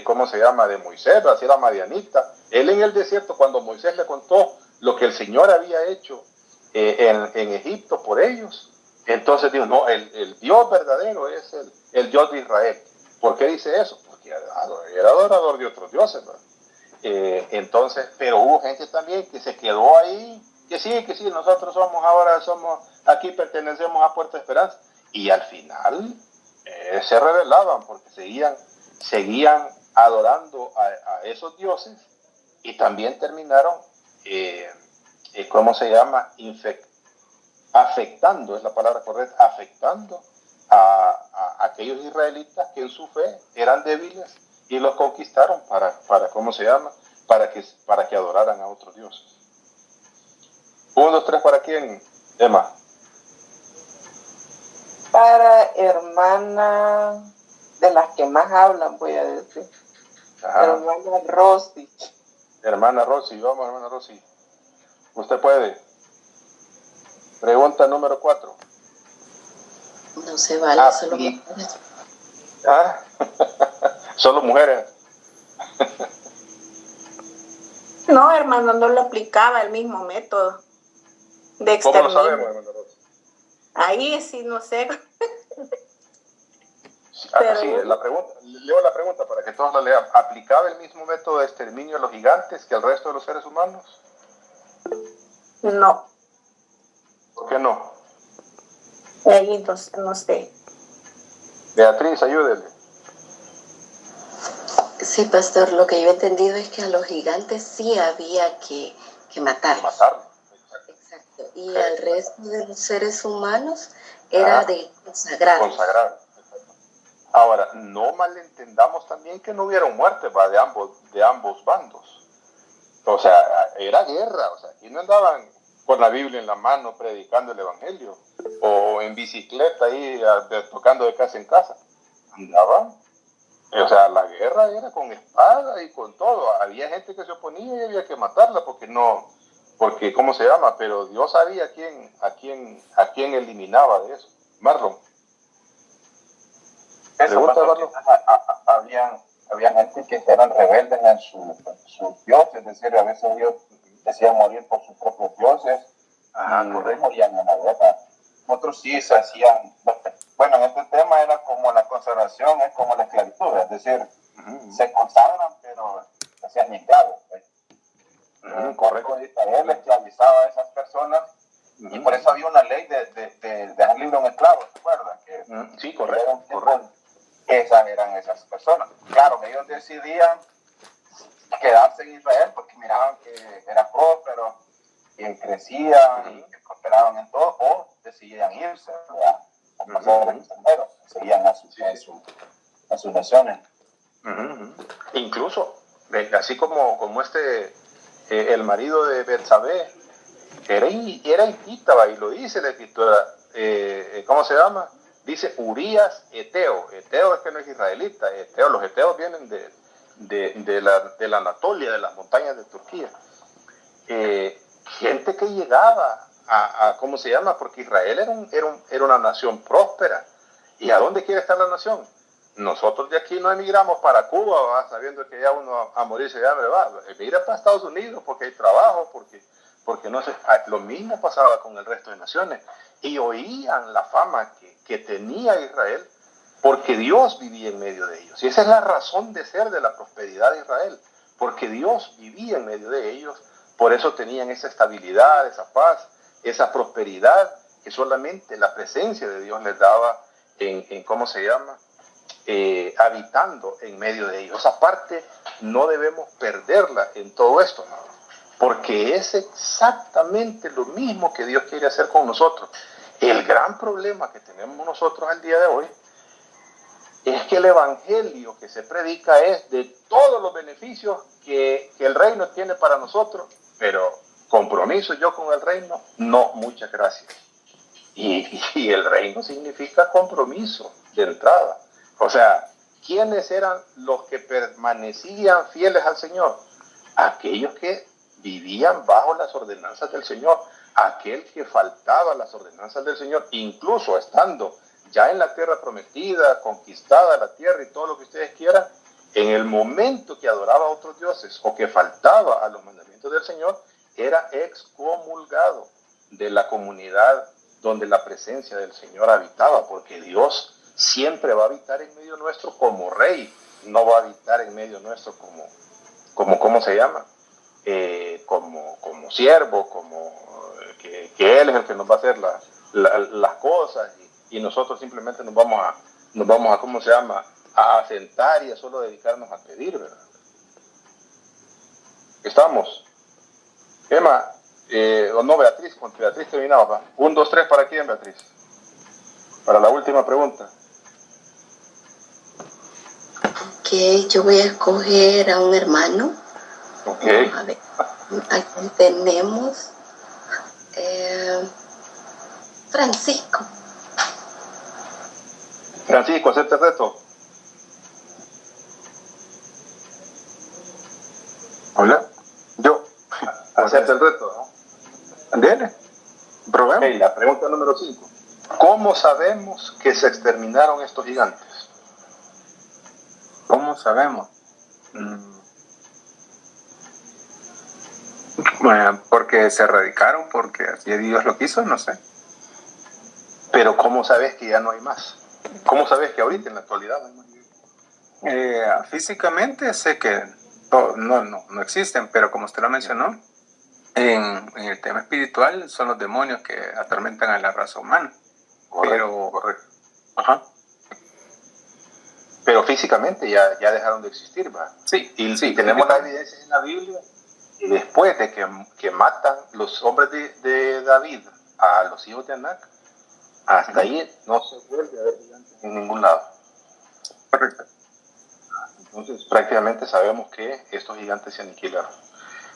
¿cómo se llama? De Moisés, así era madianita. Él en el desierto, cuando Moisés le contó lo que el Señor había hecho en Egipto por ellos, entonces dijo, no, el Dios verdadero es el Dios de Israel. ¿Por qué dice eso? Porque era adorador de otros dioses, ¿verdad? Entonces, pero hubo gente también que se quedó ahí, que sí, nosotros somos aquí pertenecemos a Puerta Esperanza, y al final se rebelaban porque seguían adorando a esos dioses y también terminaron, ¿cómo se llama? Afectando, es la palabra correcta, afectando a aquellos israelitas que en su fe eran débiles y los conquistaron para ¿cómo se llama? Para que adoraran a otros dioses. 1, 2, 3, ¿para quién, Emma? Para hermana, de las que más hablan, voy a decir. Ajá. Hermana Rosy. Hermana Rosy, vamos, hermana Rosy. Usted puede. Pregunta número 4. No se vale, solo mujeres. ¿Ah? Solo mujeres. No, hermano, no lo aplicaba el mismo método de ¿Cómo lo exterminio. sabemos, hermana Rosy? Ahí sí, no sé. Pero... sí, leo la pregunta para que todos la lean. ¿Aplicaba el mismo método de exterminio a los gigantes que al resto de los seres humanos? No. ¿Por qué no? Ahí entonces no sé. Beatriz, ayúdele. Sí, pastor, lo que yo he entendido es que a los gigantes sí había que matarlos. Matarlos. Exacto. Y al resto de los seres humanos era de consagrarlos. Consagrar. Ahora, no malentendamos también que no hubieron muertes de ambos bandos. O sea, era guerra. O sea, aquí no andaban con la Biblia en la mano predicando el Evangelio o en bicicleta ahí tocando de casa en casa. Andaban. O sea, la guerra era con espada y con todo. Había gente que se oponía y había que matarla porque ¿cómo se llama? Pero Dios sabía a quién eliminaba de eso. Marlon. Pregunta, Marlon. Había gente que eran rebeldes en sus dioses, es decir, a veces ellos decían morir por sus propios dioses y morían en la guerra. Otros sí se hacían, bueno, en este tema era como la consagración, es como la esclavitud, es decir, se consagran pero se hacían esclavos. Correcto. Israel esclavizaba a esas personas y por eso había una ley de dejar libre a un esclavo, ¿se acuerdan? Sí, correcto. Esas eran esas personas. Claro, que ellos decidían quedarse en Israel porque miraban que era próspero y crecían y que prosperaban en todo, o decidían irse, ¿verdad? O pasar de extranjeros, seguían a sus naciones. Incluso, así como el marido de Betsabé era hitita, y lo dice la escritura, ¿cómo se llama? Dice Urías Eteo. Eteo es que no es israelita. Los eteos vienen de la Anatolia, de las montañas de Turquía. Gente que llegaba ¿cómo se llama? Porque Israel era una nación próspera. ¿Y a dónde quiere estar la nación? Nosotros de aquí no emigramos para Cuba, ¿va? Sabiendo que ya uno a morirse de hambre va. Emigra para Estados Unidos porque hay trabajo, porque no sé. Lo mismo pasaba con el resto de naciones. Y oían la fama que tenía Israel porque Dios vivía en medio de ellos. Y esa es la razón de ser de la prosperidad de Israel, porque Dios vivía en medio de ellos. Por eso tenían esa estabilidad, esa paz, esa prosperidad que solamente la presencia de Dios les daba en ¿cómo se llama? Habitando en medio de ellos. Esa parte no debemos perderla en todo esto, ¿no? Porque es exactamente lo mismo que Dios quiere hacer con nosotros. El gran problema que tenemos nosotros al día de hoy es que el evangelio que se predica es de todos los beneficios que el reino tiene para nosotros, pero compromiso yo con el reino, no, muchas gracias. Y el reino significa compromiso de entrada. O sea, ¿quiénes eran los que permanecían fieles al Señor? Aquellos que vivían bajo las ordenanzas del Señor, aquel que faltaba las ordenanzas del Señor, incluso estando ya en la tierra prometida, conquistada la tierra y todo lo que ustedes quieran, en el momento que adoraba a otros dioses o que faltaba a los mandamientos del Señor, era excomulgado de la comunidad donde la presencia del Señor habitaba, porque Dios siempre va a habitar en medio nuestro como rey, no va a habitar en medio nuestro como ¿cómo se llama? Como siervo, que Él es el que nos va a hacer las cosas y nosotros simplemente nos vamos a ¿cómo se llama? A sentar y a solo dedicarnos a pedir, ¿verdad? ¿Estamos? Emma, o no, Beatriz, con Beatriz terminamos, ¿va? 1, 2, 3, ¿para quién, Beatriz? Para la última pregunta. Ok, yo voy a escoger a un hermano. Ok. A ver, aquí tenemos Francisco. Francisco, ¿acepta el reto? Hola, yo. ¿Acepta el reto? ¿No? Dele, probemos. Ok, la pregunta número 5. ¿Cómo sabemos que se exterminaron estos gigantes? ¿Cómo sabemos? Bueno, porque se erradicaron, porque así Dios lo quiso, no sé. Pero ¿cómo sabes que ya no hay más? ¿Cómo sabes que ahorita en la actualidad no hay más? Físicamente sé que no existen, pero como usted lo mencionó, en el tema espiritual son los demonios que atormentan a la raza humana. Correcto. Ajá. Pero físicamente ya dejaron de existir, ¿va? Sí, y sí, tenemos la evidencia en la Biblia, y después de que matan los hombres de David a los hijos de Anac, hasta ahí no se vuelve a ver gigantes en ningún lado. Correcto. Entonces prácticamente sabemos que estos gigantes se aniquilaron.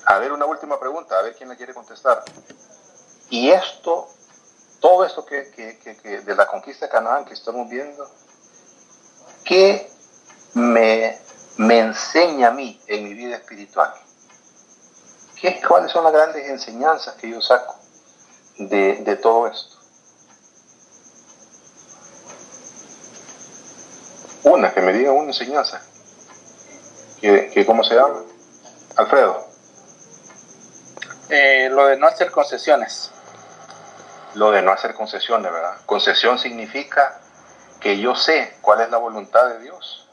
A ver, una última pregunta, a ver quién la quiere contestar. Y todo esto que de la conquista de Canaán que estamos viendo, ¿qué me enseña a mí en mi vida espiritual? ¿Cuáles son las grandes enseñanzas que yo saco de todo esto? Que me diga una enseñanza. ¿Cómo se llama? Alfredo. Lo de no hacer concesiones. Lo de no hacer concesiones, ¿verdad? Concesión significa que yo sé cuál es la voluntad de Dios,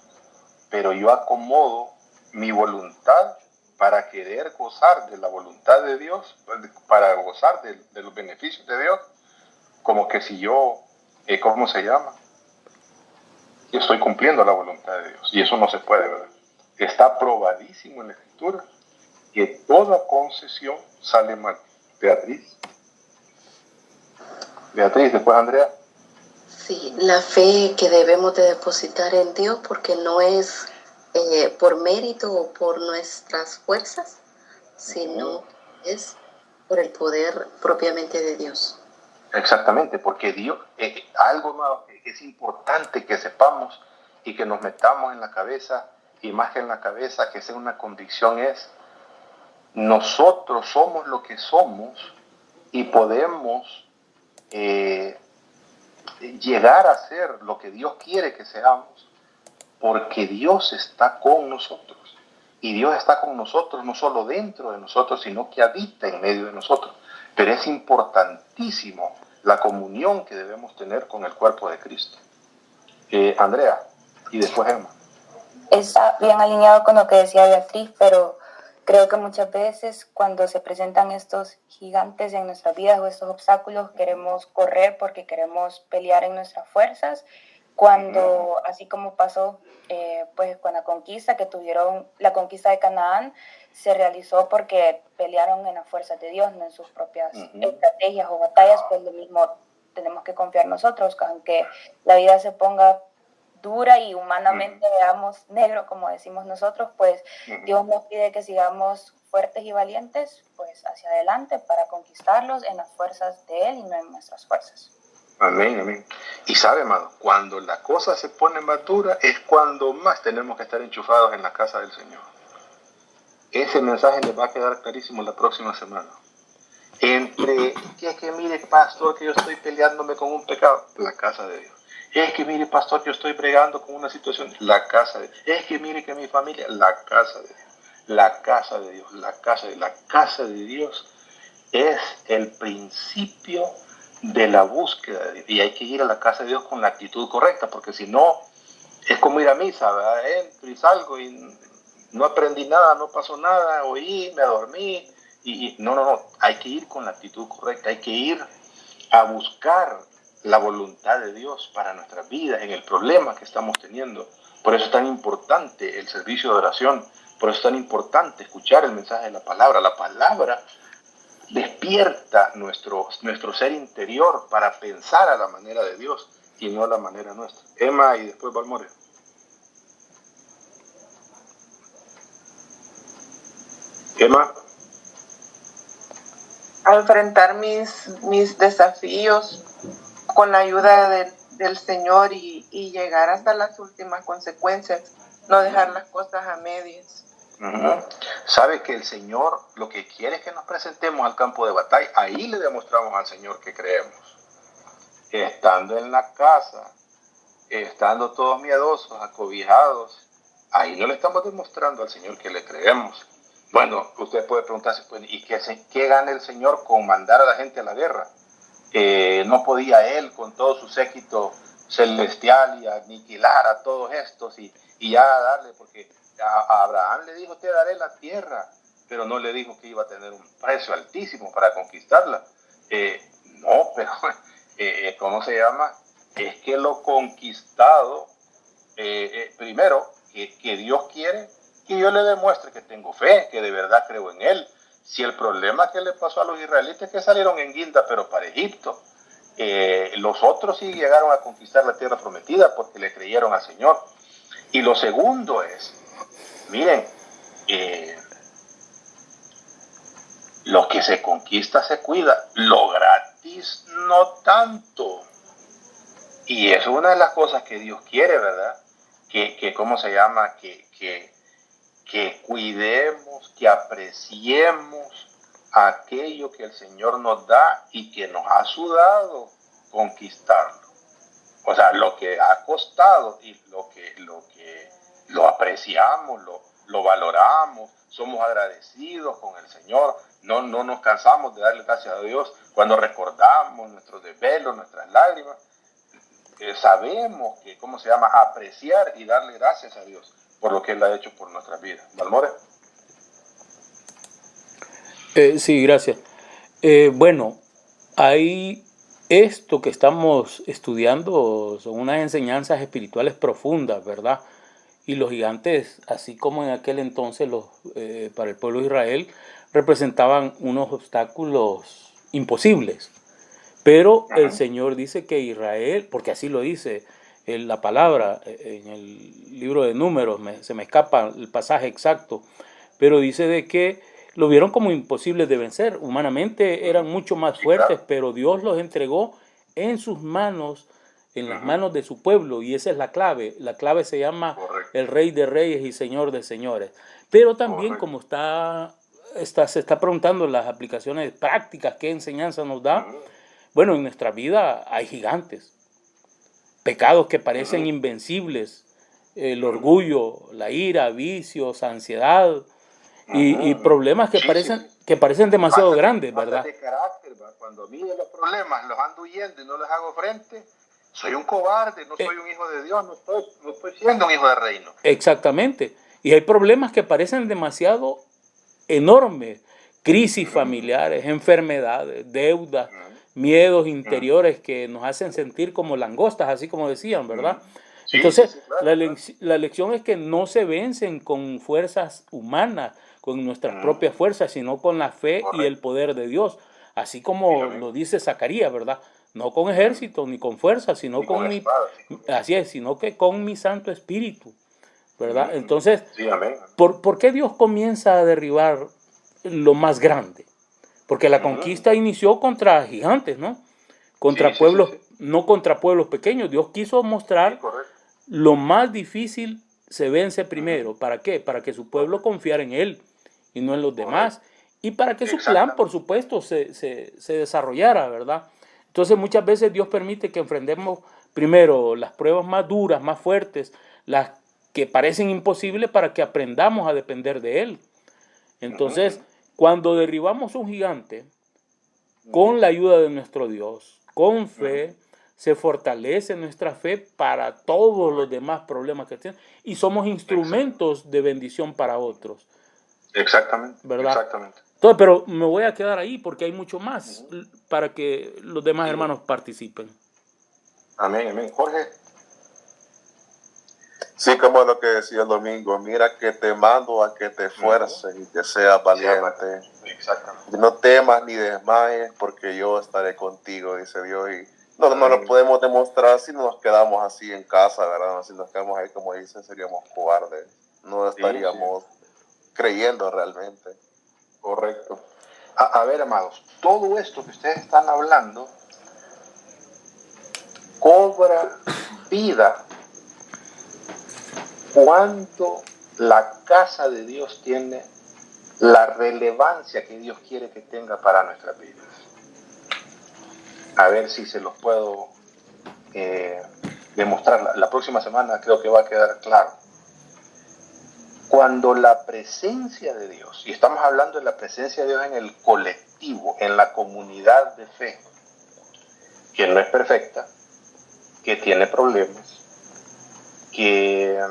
pero yo acomodo mi voluntad para querer gozar de la voluntad de Dios, para gozar de los beneficios de Dios, como que si yo, ¿cómo se llama? Yo estoy cumpliendo la voluntad de Dios, y eso no se puede, ¿verdad? Está probadísimo en la Escritura que toda concesión sale mal. Beatriz, después Andrea. Sí, la fe que debemos de depositar en Dios, porque no es por mérito o por nuestras fuerzas, sino es por el poder propiamente de Dios. Exactamente, porque Dios, algo más que es importante que sepamos y que nos metamos en la cabeza, y más que en la cabeza, que sea una convicción, es: nosotros somos lo que somos y podemos llegar a ser lo que Dios quiere que seamos, porque Dios está con nosotros. Y Dios está con nosotros no solo dentro de nosotros, sino que habita en medio de nosotros. Pero es importantísimo la comunión que debemos tener con el cuerpo de Cristo. Andrea, y después Emma. Está bien alineado con lo que decía Beatriz, pero creo que muchas veces cuando se presentan estos gigantes en nuestras vidas o estos obstáculos, queremos correr porque queremos pelear en nuestras fuerzas, cuando así como pasó pues con la conquista, que tuvieron la conquista de Canaán, se realizó porque pelearon en las fuerzas de Dios, no en sus propias estrategias o batallas. Pues lo mismo tenemos que confiar nosotros, que aunque la vida se ponga dura y humanamente veamos negro, como decimos nosotros, pues Dios nos pide que sigamos fuertes y valientes, pues hacia adelante para conquistarlos en las fuerzas de Él y no en nuestras fuerzas. Amén, amén. Y sabe, hermano, cuando la cosa se pone más dura es cuando más tenemos que estar enchufados en la casa del Señor. Ese mensaje les va a quedar clarísimo la próxima semana. Entre que mire, pastor, que yo estoy peleándome con un pecado, la casa de Dios. Es que mire, pastor, yo estoy bregando con una situación, la casa de Dios. Es que mire que mi familia, la casa de Dios. La casa de Dios, la casa de Dios es el principio de la búsqueda de Dios. Y hay que ir a la casa de Dios con la actitud correcta, porque si no, es como ir a misa, ¿verdad? Entro y salgo y no aprendí nada, no pasó nada, oí, me dormí. No, hay que ir con la actitud correcta, hay que ir a buscar la voluntad de Dios para nuestras vidas, en el problema que estamos teniendo. Por eso es tan importante el servicio de oración, por eso es tan importante escuchar el mensaje de la palabra. La palabra despierta nuestro ser interior para pensar a la manera de Dios y no a la manera nuestra. Emma y después Valmore. Emma. A enfrentar mis desafíos con la ayuda del Señor y llegar hasta las últimas consecuencias, no dejar las cosas a medias. Sabe que el Señor lo que quiere es que nos presentemos al campo de batalla. Ahí le demostramos al Señor que creemos. Estando en la casa, estando todos miedosos, acobijados, ahí no le estamos demostrando al Señor que le creemos. Bueno, usted puede preguntarse, pues, ¿y qué gana el Señor con mandar a la gente a la guerra? No podía Él con todo su séquito celestial y aniquilar a todos estos y ya darle, porque a Abraham le dijo, te daré la tierra, pero no le dijo que iba a tener un precio altísimo para conquistarla. No, pero, ¿cómo se llama? Es que lo conquistado, primero, que Dios quiere que yo le demuestre que tengo fe, que de verdad creo en Él. Si el problema que le pasó a los israelitas es que salieron en guinda, pero para Egipto, los otros sí llegaron a conquistar la tierra prometida porque le creyeron al Señor. Y lo segundo es, miren, lo que se conquista se cuida, lo gratis no tanto. Y eso es una de las cosas que Dios quiere, ¿verdad? Que ¿cómo se llama? Que cuidemos, que apreciemos aquello que el Señor nos da y que nos ha sudado conquistarlo. O sea, lo que ha costado y lo apreciamos, lo valoramos, somos agradecidos con el Señor, no nos cansamos de darle gracias a Dios cuando recordamos nuestros desvelos, nuestras lágrimas. Sabemos que, ¿cómo se llama? Apreciar y darle gracias a Dios por lo que Él ha hecho por nuestras vidas. Valmore. Sí, gracias. Bueno, hay esto que estamos estudiando, son unas enseñanzas espirituales profundas, ¿verdad? Y los gigantes, así como en aquel entonces para el pueblo de Israel, representaban unos obstáculos imposibles. Pero el Señor dice que Israel, porque así lo dice la palabra en el libro de Números, se me escapa el pasaje exacto, pero dice de que lo vieron como imposibles de vencer. Humanamente eran mucho más fuertes, pero Dios los entregó en sus manos, en las manos de su pueblo, y esa es la clave. La clave se llama el Rey de Reyes y Señor de Señores. Pero también, como se está preguntando las aplicaciones prácticas, qué enseñanza nos da, bueno, en nuestra vida hay gigantes, pecados que parecen invencibles, el orgullo, la ira, vicios, ansiedad y problemas que parecen demasiado grandes, ¿verdad? De carácter, cuando a mí de los problemas los ando huyendo y no les hago frente, soy un cobarde, no soy un hijo de Dios, no estoy siendo un hijo del reino. Exactamente. Y hay problemas que parecen demasiado enormes, crisis familiares, enfermedades, deudas, miedos interiores que nos hacen sentir como langostas, así como decían, ¿verdad? Entonces, claro. La lección es que no se vencen con fuerzas humanas, con nuestras propias fuerzas, sino con la fe y el poder de Dios, así como lo dice Zacarías, ¿verdad? No con ejército ni con fuerza, sino con mi espada, así es, sino que con mi Santo Espíritu, ¿verdad? Entonces, ¿por qué Dios comienza a derribar lo más grande? Porque la conquista inició contra gigantes, ¿no? Contra pueblos, no contra pueblos pequeños. Dios quiso mostrar lo más difícil se vence primero. ¿Para qué? Para que su pueblo confiara en Él y no en los demás. Y para que su plan, por supuesto, se desarrollara, ¿verdad? Entonces muchas veces Dios permite que enfrentemos primero las pruebas más duras, más fuertes, las que parecen imposibles para que aprendamos a depender de Él. Entonces, cuando derribamos un gigante, con la ayuda de nuestro Dios, con fe, se fortalece nuestra fe para todos los demás problemas que tienen y somos instrumentos de bendición para otros. Exactamente. ¿Verdad? Exactamente. Entonces, pero me voy a quedar ahí porque hay mucho más para que los demás hermanos participen. Amén, amén. Jorge. Sí, como lo que decía el domingo, mira que te mando a que te esfuerces y que seas valiente. Exactamente. No temas ni desmayes porque yo estaré contigo, dice Dios. Y no lo podemos demostrar si nos quedamos así en casa, ¿verdad? Si nos quedamos ahí, como dicen, seríamos cobardes. No estaríamos creyendo realmente. Correcto. A ver, amados, todo esto que ustedes están hablando cobra vida cuando la casa de Dios tiene la relevancia que Dios quiere que tenga para nuestras vidas. A ver si se los puedo demostrar. La próxima semana creo que va a quedar claro. Cuando la presencia de Dios, y estamos hablando de la presencia de Dios en el colectivo, en la comunidad de fe, que no es perfecta, que tiene problemas, que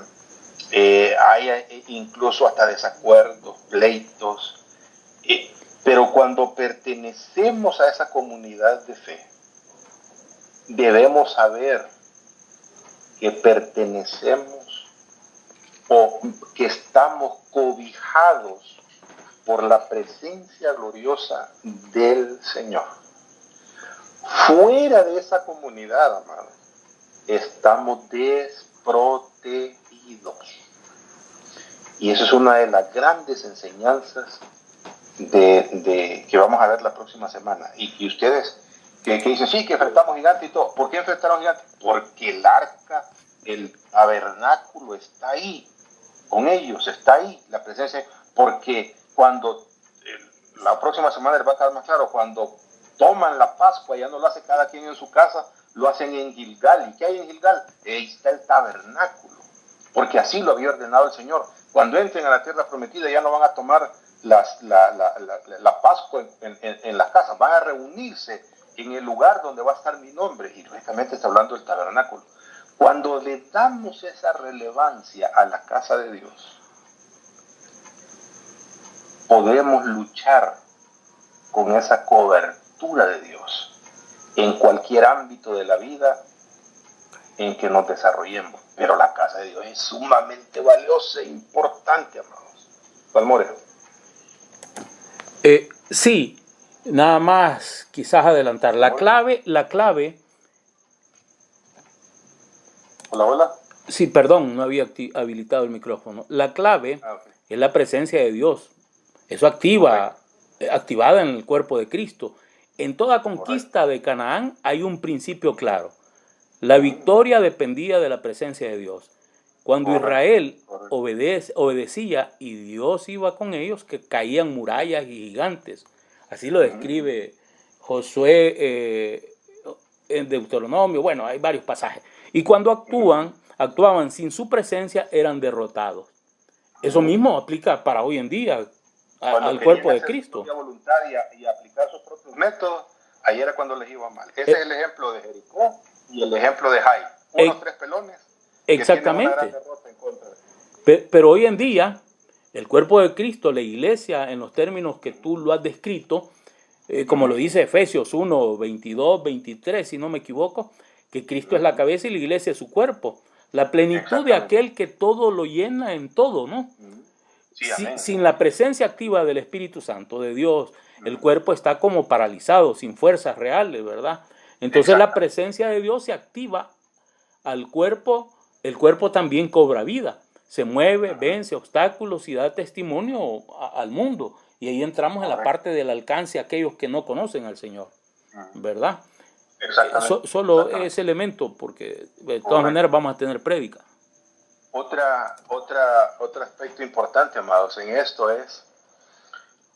hay incluso hasta desacuerdos, pleitos, pero cuando pertenecemos a esa comunidad de fe, debemos saber que pertenecemos o que estamos cobijados por la presencia gloriosa del Señor. Fuera de esa comunidad, amados, estamos desprotegidos. Y eso es una de las grandes enseñanzas que vamos a ver la próxima semana. Y ustedes que dicen, sí, que enfrentamos gigantes y todo. ¿Por qué enfrentaron gigantes? Porque el arca, el tabernáculo está ahí, con ellos, está ahí la presencia. Porque cuando, la próxima semana les va a quedar más claro, cuando toman la Pascua, ya no lo hace cada quien en su casa, lo hacen en Gilgal. ¿Y qué hay en Gilgal? Ahí está el tabernáculo, porque así lo había ordenado el Señor. Cuando entren a la tierra prometida ya no van a tomar la Pascua en las casas, van a reunirse en el lugar donde va a estar mi nombre, y lógicamente está hablando del tabernáculo. Cuando le damos esa relevancia a la casa de Dios, podemos luchar con esa cobertura de Dios en cualquier ámbito de la vida en que nos desarrollemos. Pero la casa de Dios es sumamente valiosa e importante, amados. Valmore. Sí, nada más quizás adelantar. La clave. Hola. Sí, perdón, no había habilitado el micrófono. La clave es la presencia de Dios. Eso activada en el cuerpo de Cristo. En toda conquista de Canaán hay un principio claro. La victoria dependía de la presencia de Dios. Cuando Israel obedecía y Dios iba con ellos, que caían murallas y gigantes. Así lo describe Josué en Deuteronomio. Bueno, hay varios pasajes. Y cuando actuaban sin su presencia, eran derrotados. Eso mismo aplica para hoy en día al cuerpo de Cristo. Cuando voluntaria y aplicar sus propios métodos, ahí era cuando les iba mal. Ese es el ejemplo de Jericó y el ejemplo de Jai. Unos 3 pelones. Exactamente. Pero hoy en día, el cuerpo de Cristo, la iglesia, en los términos que tú lo has descrito, como lo dice Efesios 1, 22, 23, si no me equivoco, que Cristo es la cabeza y la iglesia es su cuerpo. La plenitud de aquel que todo lo llena en todo, ¿no? Sin la presencia activa del Espíritu Santo, de Dios, el cuerpo está como paralizado, sin fuerzas reales, ¿verdad? Entonces la presencia de Dios se activa al cuerpo, el cuerpo también cobra vida, se mueve, vence obstáculos y da testimonio al mundo. Y ahí entramos en la parte del alcance a aquellos que no conocen al Señor, ¿verdad? Solo ese elemento, porque de todas maneras vamos a tener prédica. Otro aspecto importante, amados, en esto es,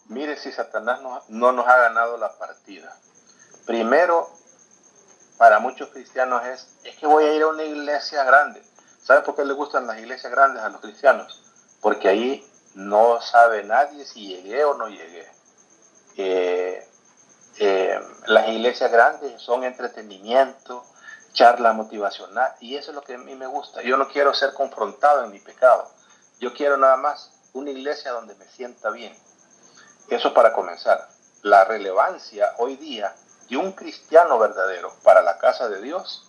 mire si Satanás no nos ha ganado la partida. Primero, para muchos cristianos es que voy a ir a una iglesia grande. ¿Saben por qué les gustan las iglesias grandes a los cristianos? Porque ahí no sabe nadie si llegué o no llegué. Las iglesias grandes son entretenimiento, charla motivacional, y eso es lo que a mí me gusta. Yo no quiero ser confrontado en mi pecado. Yo quiero nada más una iglesia donde me sienta bien. Eso para comenzar. La relevancia hoy día de un cristiano verdadero para la casa de Dios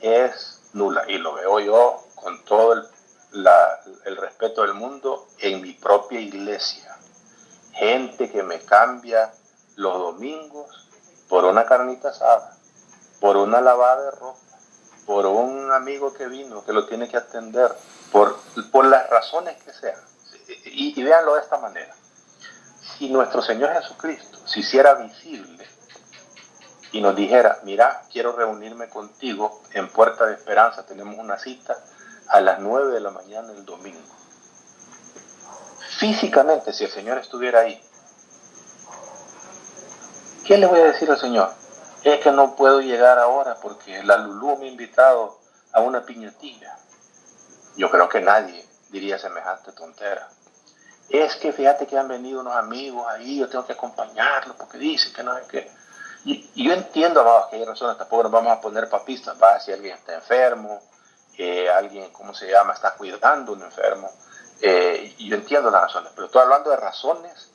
es nula. Y lo veo yo con todo el respeto del mundo en mi propia iglesia. Gente que me cambia los domingos por una carnita asada, por una lavada de ropa, por un amigo que vino, que lo tiene que atender, por las razones que sean. Y véanlo de esta manera. Si nuestro Señor Jesucristo se hiciera visible y nos dijera, mira, quiero reunirme contigo en Puerta de Esperanza, tenemos una cita a las 9 de la mañana el domingo. Físicamente, si el Señor estuviera ahí, ¿qué le voy a decir al Señor? Es que no puedo llegar ahora porque la Lulú me ha invitado a una piñatilla. Yo creo que nadie diría semejante tontera. Es que fíjate que han venido unos amigos ahí, yo tengo que acompañarlos porque dicen que no es que... Y yo entiendo, amados, que hay razones, tampoco nos vamos a poner papistas, ¿va? Si alguien está enfermo, alguien, ¿cómo se llama?, está cuidando a un enfermo. Y yo entiendo las razones, pero estoy hablando de razones.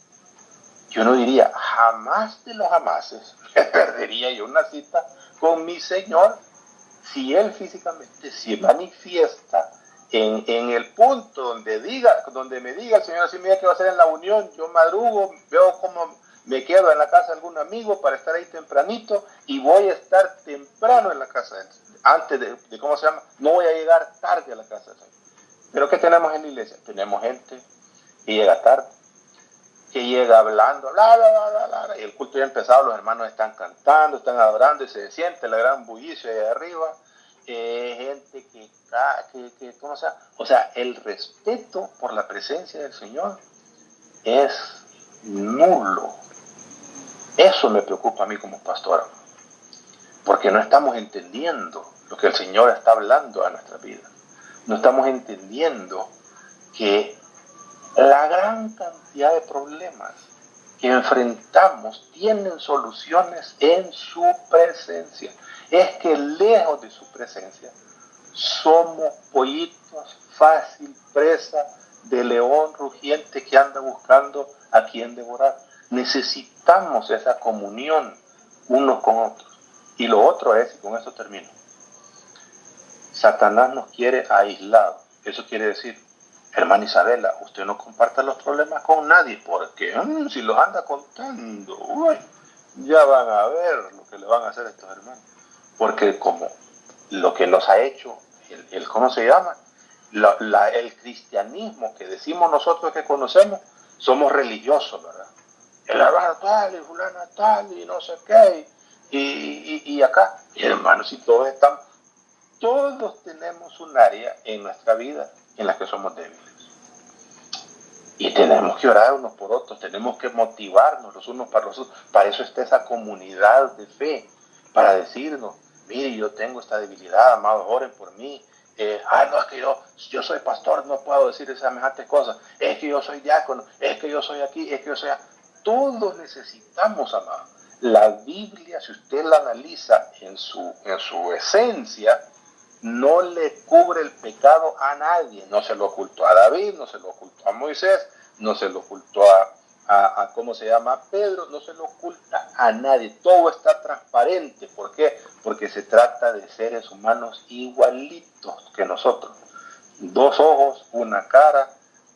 Yo no diría, jamás de los jamases me perdería yo una cita con mi Señor si Él físicamente se manifiesta en el punto donde me diga el Señor, así mira que va a ser en la unión, yo madrugo, veo cómo me quedo en la casa de algún amigo para estar ahí tempranito y voy a estar temprano en la casa de él, antes de ¿cómo se llama? No voy a llegar tarde a la casa del Señor. Pero ¿qué tenemos en la iglesia? Tenemos gente que llega tarde, que llega hablando, bla, bla, bla, bla, bla, y el culto ya ha empezado, los hermanos están cantando, están adorando y se siente la gran bullicio ahí arriba. Gente que ¿cómo se llama? O sea, el respeto por la presencia del Señor es nulo. Eso me preocupa a mí como pastor, porque no estamos entendiendo lo que el Señor está hablando a nuestra vida. No estamos entendiendo que la gran cantidad de problemas que enfrentamos tienen soluciones en su presencia. Es que lejos de su presencia somos pollitos fácil presa de león rugiente que anda buscando a quien devorar. Necesitamos esa comunión unos con otros. Y lo otro es, y con eso termino, Satanás nos quiere aislados. Eso quiere decir, hermana Isabela, usted no comparta los problemas con nadie, porque si los anda contando, ya van a ver lo que le van a hacer a estos hermanos. Porque como lo que nos ha hecho, ¿cómo se llama? El cristianismo que decimos nosotros que conocemos, somos religiosos, ¿verdad? El hermano tal, y fulana tal, y no sé qué, y acá, hermanos, y todos tenemos un área en nuestra vida en la que somos débiles. Y tenemos que orar unos por otros, tenemos que motivarnos los unos para los otros. Para eso está esa comunidad de fe, para decirnos, mire, yo tengo esta debilidad, amados, oren por mí. No, es que yo soy pastor, no puedo decir esas semejantes cosas. Es que yo soy diácono, es que yo soy aquí, es que yo soy allá. Todos necesitamos, amados. La Biblia, si usted la analiza en su esencia, no le cubre el pecado a nadie. No se lo ocultó a David, no se lo ocultó a Moisés, no se lo ocultó a ¿cómo se llama? Pedro, no se lo oculta a nadie. Todo está transparente. ¿Por qué? Porque se trata de seres humanos igualitos que nosotros. 2 ojos, una cara,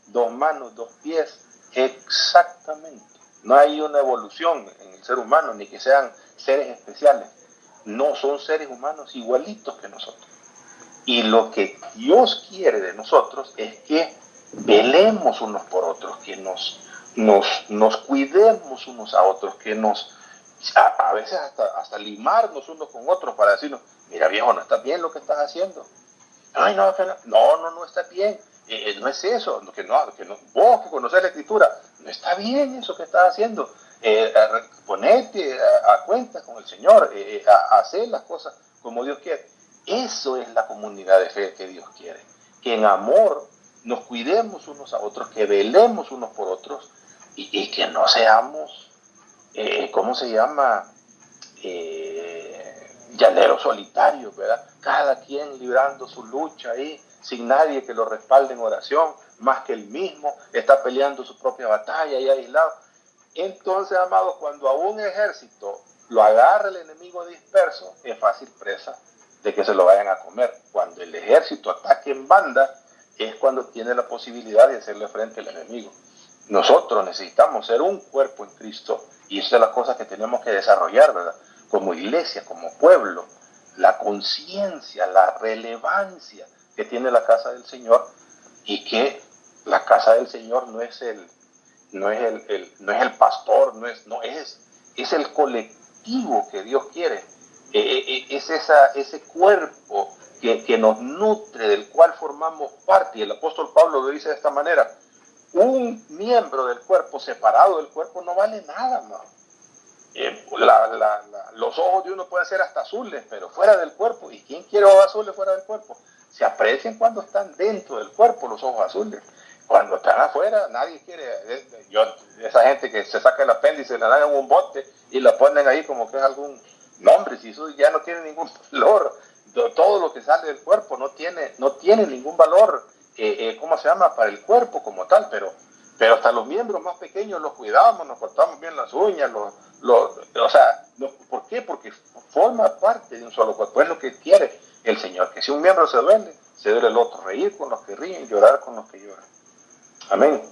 2 manos, 2 pies, exactamente. No hay una evolución en el ser humano, ni que sean seres especiales. No, son seres humanos igualitos que nosotros. Y lo que Dios quiere de nosotros es que velemos unos por otros, que nos cuidemos unos a otros, que a veces hasta limarnos unos con otros para decirnos, mira viejo, no está bien lo que estás haciendo. Ay, no está bien. No es eso, que no, vos que conocés la Escritura, no está bien eso que estás haciendo. Ponete a cuenta con el Señor, a hacer las cosas como Dios quiere. Eso es la comunidad de fe que Dios quiere, que en amor nos cuidemos unos a otros, que velemos unos por otros y que no seamos, ¿cómo se llama? Llaneros solitarios, ¿verdad? Cada quien librando su lucha ahí, sin nadie que lo respalde en oración, más que él mismo, está peleando su propia batalla y aislado. Entonces, amados, cuando a un ejército lo agarra el enemigo disperso, es fácil presa de que se lo vayan a comer. Cuando el ejército ataque en banda, es cuando tiene la posibilidad de hacerle frente al enemigo. Nosotros necesitamos ser un cuerpo en Cristo, y esa es la cosa que tenemos que desarrollar, ¿verdad? Como iglesia, como pueblo, la conciencia, la relevancia que tiene la casa del Señor, y que la casa del Señor no es el pastor, es el colectivo que Dios quiere. Es ese cuerpo que nos nutre, del cual formamos parte. Y el apóstol Pablo lo dice de esta manera: un miembro del cuerpo separado del cuerpo no vale nada, ¿no? Los ojos de uno pueden ser hasta azules, pero fuera del cuerpo. ¿Y quién quiere ojos azules fuera del cuerpo? Se aprecian cuando están dentro del cuerpo los ojos azules. Cuando están afuera, nadie quiere. Esa gente que se saca el apéndice, le dan un bote y la ponen ahí como que es algún nombre, si eso ya no tiene ningún valor. Todo lo que sale del cuerpo no tiene ningún valor, ¿cómo se llama? Para el cuerpo como tal, pero hasta los miembros más pequeños los cuidamos, nos cortamos bien las uñas, ¿por qué? Porque forma parte de un solo cuerpo. Es lo que quiere el Señor, que si un miembro se duele el otro, reír con los que ríen, llorar con los que lloran. Amén.